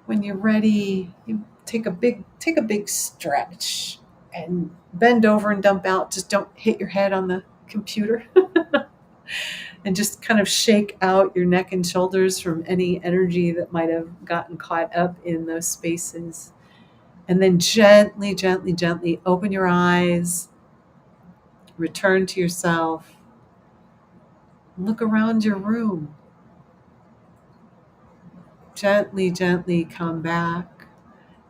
A: when you're ready, you take a big stretch and bend over and dump out. Just don't hit your head on the computer. And just kind of shake out your neck and shoulders from any energy that might have gotten caught up in those spaces. And then gently, gently, gently open your eyes, return to yourself, look around your room. Gently, gently come back.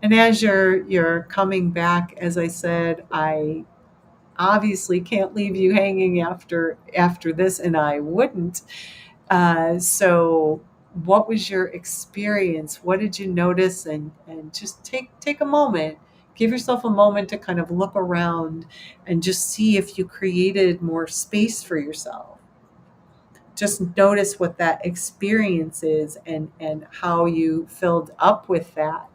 A: And as you're coming back, as I said, I obviously can't leave you hanging after this, and I wouldn't. So what was your experience? What did you notice? And just take a moment. Give yourself a moment to kind of look around and just see if you created more space for yourself. Just notice what that experience is and how you filled up with that.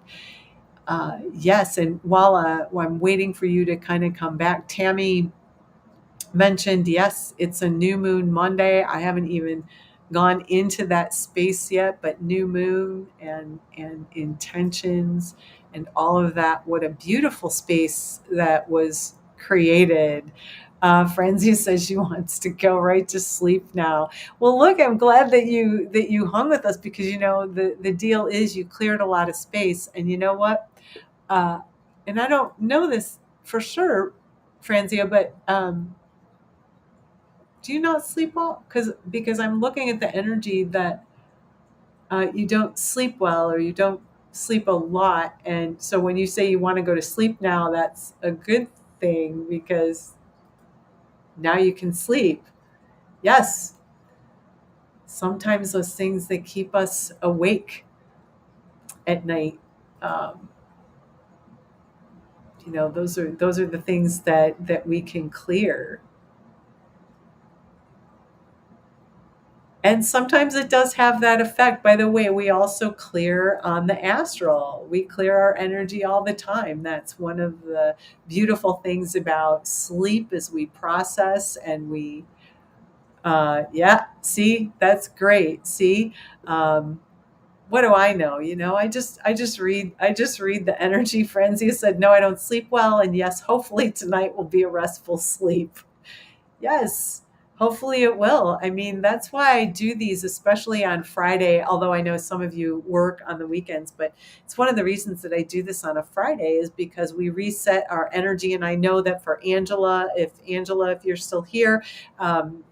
A: Yes, and while I'm waiting for you to kind of come back, Tammy mentioned, yes, it's a new moon Monday. I haven't even gone into that space yet, but new moon and intentions and all of that. What a beautiful space that was created. Frenzy says she wants to go right to sleep now. Well, look, I'm glad that you hung with us, because the deal is you cleared a lot of space, and you know what? Uh, and I don't know this for sure, Franzia, but do you not sleep well? Because I'm looking at the energy that you don't sleep well, or you don't sleep a lot, and so when you say you want to go to sleep now, that's a good thing, because now you can sleep. Yes, sometimes those things that keep us awake at night, um, those are the things that we can clear. And sometimes it does have that effect. By the way, we also clear on the astral. We clear our energy all the time. That's one of the beautiful things about sleep, is we process and yeah, see, that's great. See, um, what do I know? I just read the energy. Frenzy said, no, I don't sleep well. And yes, hopefully tonight will be a restful sleep. Yes, hopefully it will. I mean, that's why I do these, especially on Friday, although I know some of you work on the weekends, but it's one of the reasons that I do this on a Friday, is because we reset our energy. And I know that for Angela, if you're still here,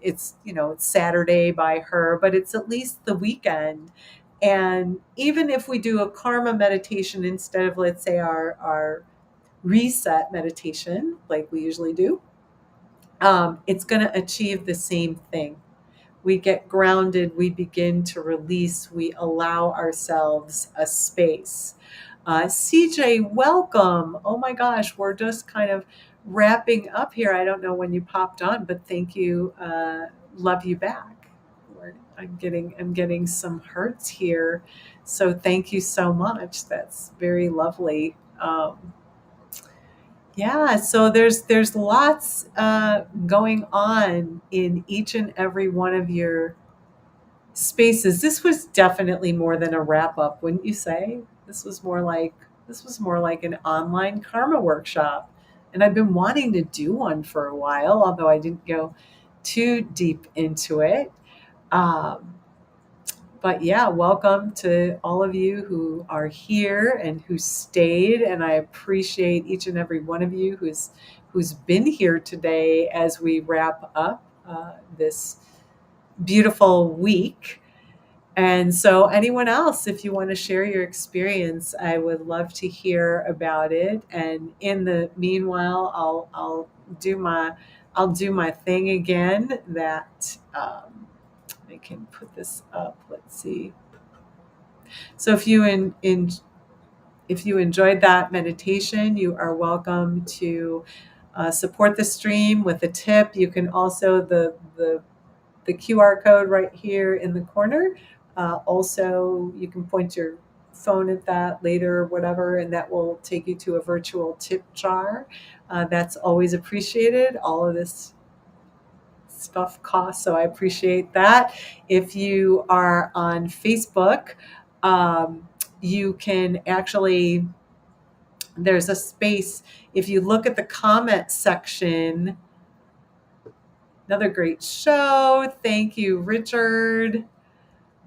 A: it's Saturday by her, but it's at least the weekend. And even if we do a karma meditation instead of, let's say, our reset meditation, like we usually do, it's going to achieve the same thing. We get grounded, we begin to release, we allow ourselves a space. CJ, welcome. Oh my gosh, we're just kind of wrapping up here. I don't know when you popped on, but thank you. Love you back. I'm getting some hearts here, so thank you so much. That's very lovely. Yeah, so there's lots going on in each and every one of your spaces. This was definitely more than a wrap up, wouldn't you say? This was more like an online karma workshop, and I've been wanting to do one for a while, although I didn't go too deep into it. Um, but yeah, welcome to all of you who are here and who stayed, and I appreciate each and every one of you who's been here today as we wrap up this beautiful week. And so, anyone else, if you want to share your experience, I would love to hear about it. And in the meanwhile, I'll do my thing again. That I can put this up. Let's see. So if you enjoyed that meditation, you are welcome to support the stream with a tip. You can also the QR code right here in the corner. Also, you can point your phone at that later or whatever, and that will take you to a virtual tip jar. That's always appreciated. All of this stuff costs, so I appreciate that. If you are on Facebook, you can actually, there's a space. If you look at the comment section, another great show. Thank you, Richard.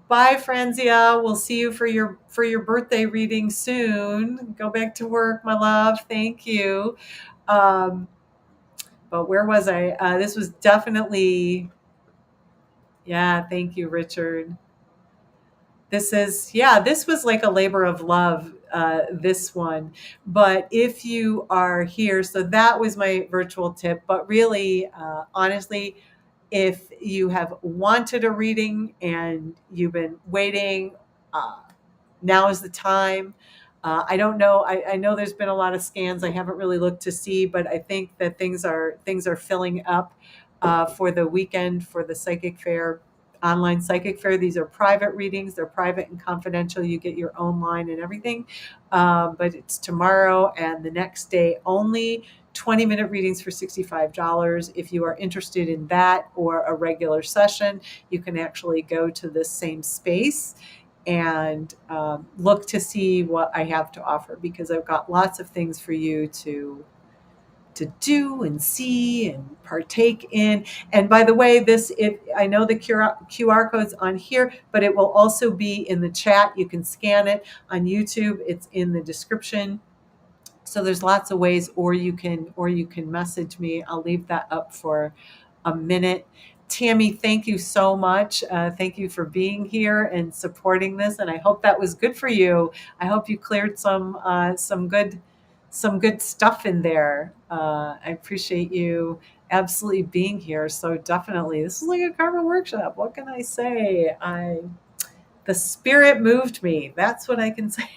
A: Bye, Franzia. We'll see you for your birthday reading soon. Go back to work, my love. Thank you. Um, but where was I? This was definitely, yeah. Thank you, Richard. This was like a labor of love, this one. But if you are here, so that was my virtual tip. But really, honestly, if you have wanted a reading and you've been waiting, uh, now is the time. I don't know. I know there's been a lot of scans. I haven't really looked to see, but I think that things are filling up for the weekend for the psychic fair, online psychic fair. These are private readings. They're private and confidential. You get your own line and everything. But it's tomorrow and the next day only. 20-minute readings for $65. If you are interested in that or a regular session, you can actually go to this same space and look to see what I have to offer, because I've got lots of things for you to do and see and partake in. And by the way, I know the QR code's on here, but it will also be in the chat. You can scan it on YouTube. It's in the description. So there's lots of ways, or you can message me. I'll leave that up for a minute. Tammy, thank you so much. Thank you for being here and supporting this. And I hope that was good for you. I hope you cleared some good stuff in there. I appreciate you absolutely being here. So definitely, this is like a karma workshop. What can I say? The spirit moved me. That's what I can say.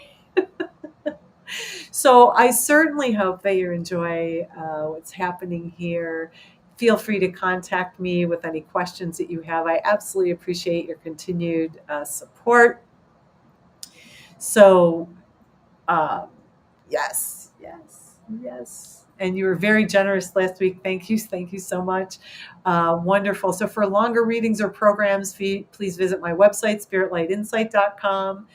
A: So I certainly hope that you enjoy what's happening here. Feel free to contact me with any questions that you have. I absolutely appreciate your continued support. So, um, yes, yes, yes. And you were very generous last week. Thank you. Thank you so much. Wonderful. So for longer readings or programs, please visit my website, spiritlightinsight.com.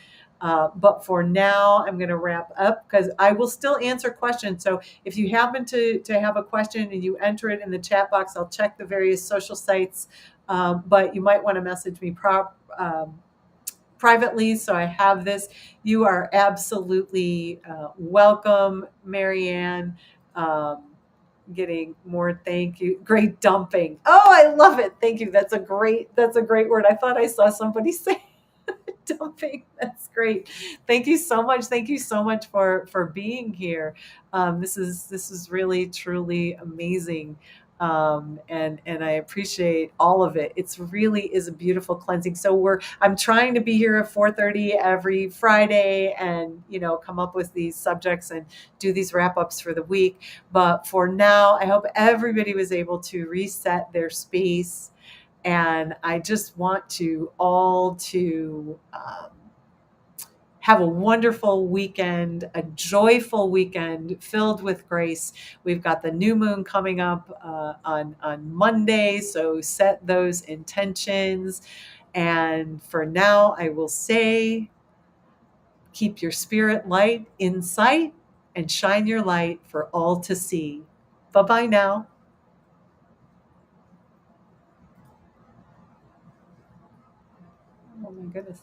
A: But for now, I'm going to wrap up because I will still answer questions. So if you happen to have a question and you enter it in the chat box, I'll check the various social sites. But you might want to message me privately. So I have this. You are absolutely welcome, Marianne. Um, Getting more thank you. Great dumping. Oh, I love it. Thank you. That's a great word. I thought I saw somebody say dumping. That's great. Thank you so much. Thank you so much for being here. This is really truly amazing. And I appreciate all of it. It's really is a beautiful cleansing. So I'm trying to be here at 4:30 every Friday and come up with these subjects and do these wrap-ups for the week. But for now, I hope everybody was able to reset their space. And I just want to all to have a wonderful weekend, a joyful weekend filled with grace. We've got the new moon coming up on Monday, so set those intentions. And for now, I will say, keep your spirit light in sight and shine your light for all to see. Bye-bye now. Oh my goodness.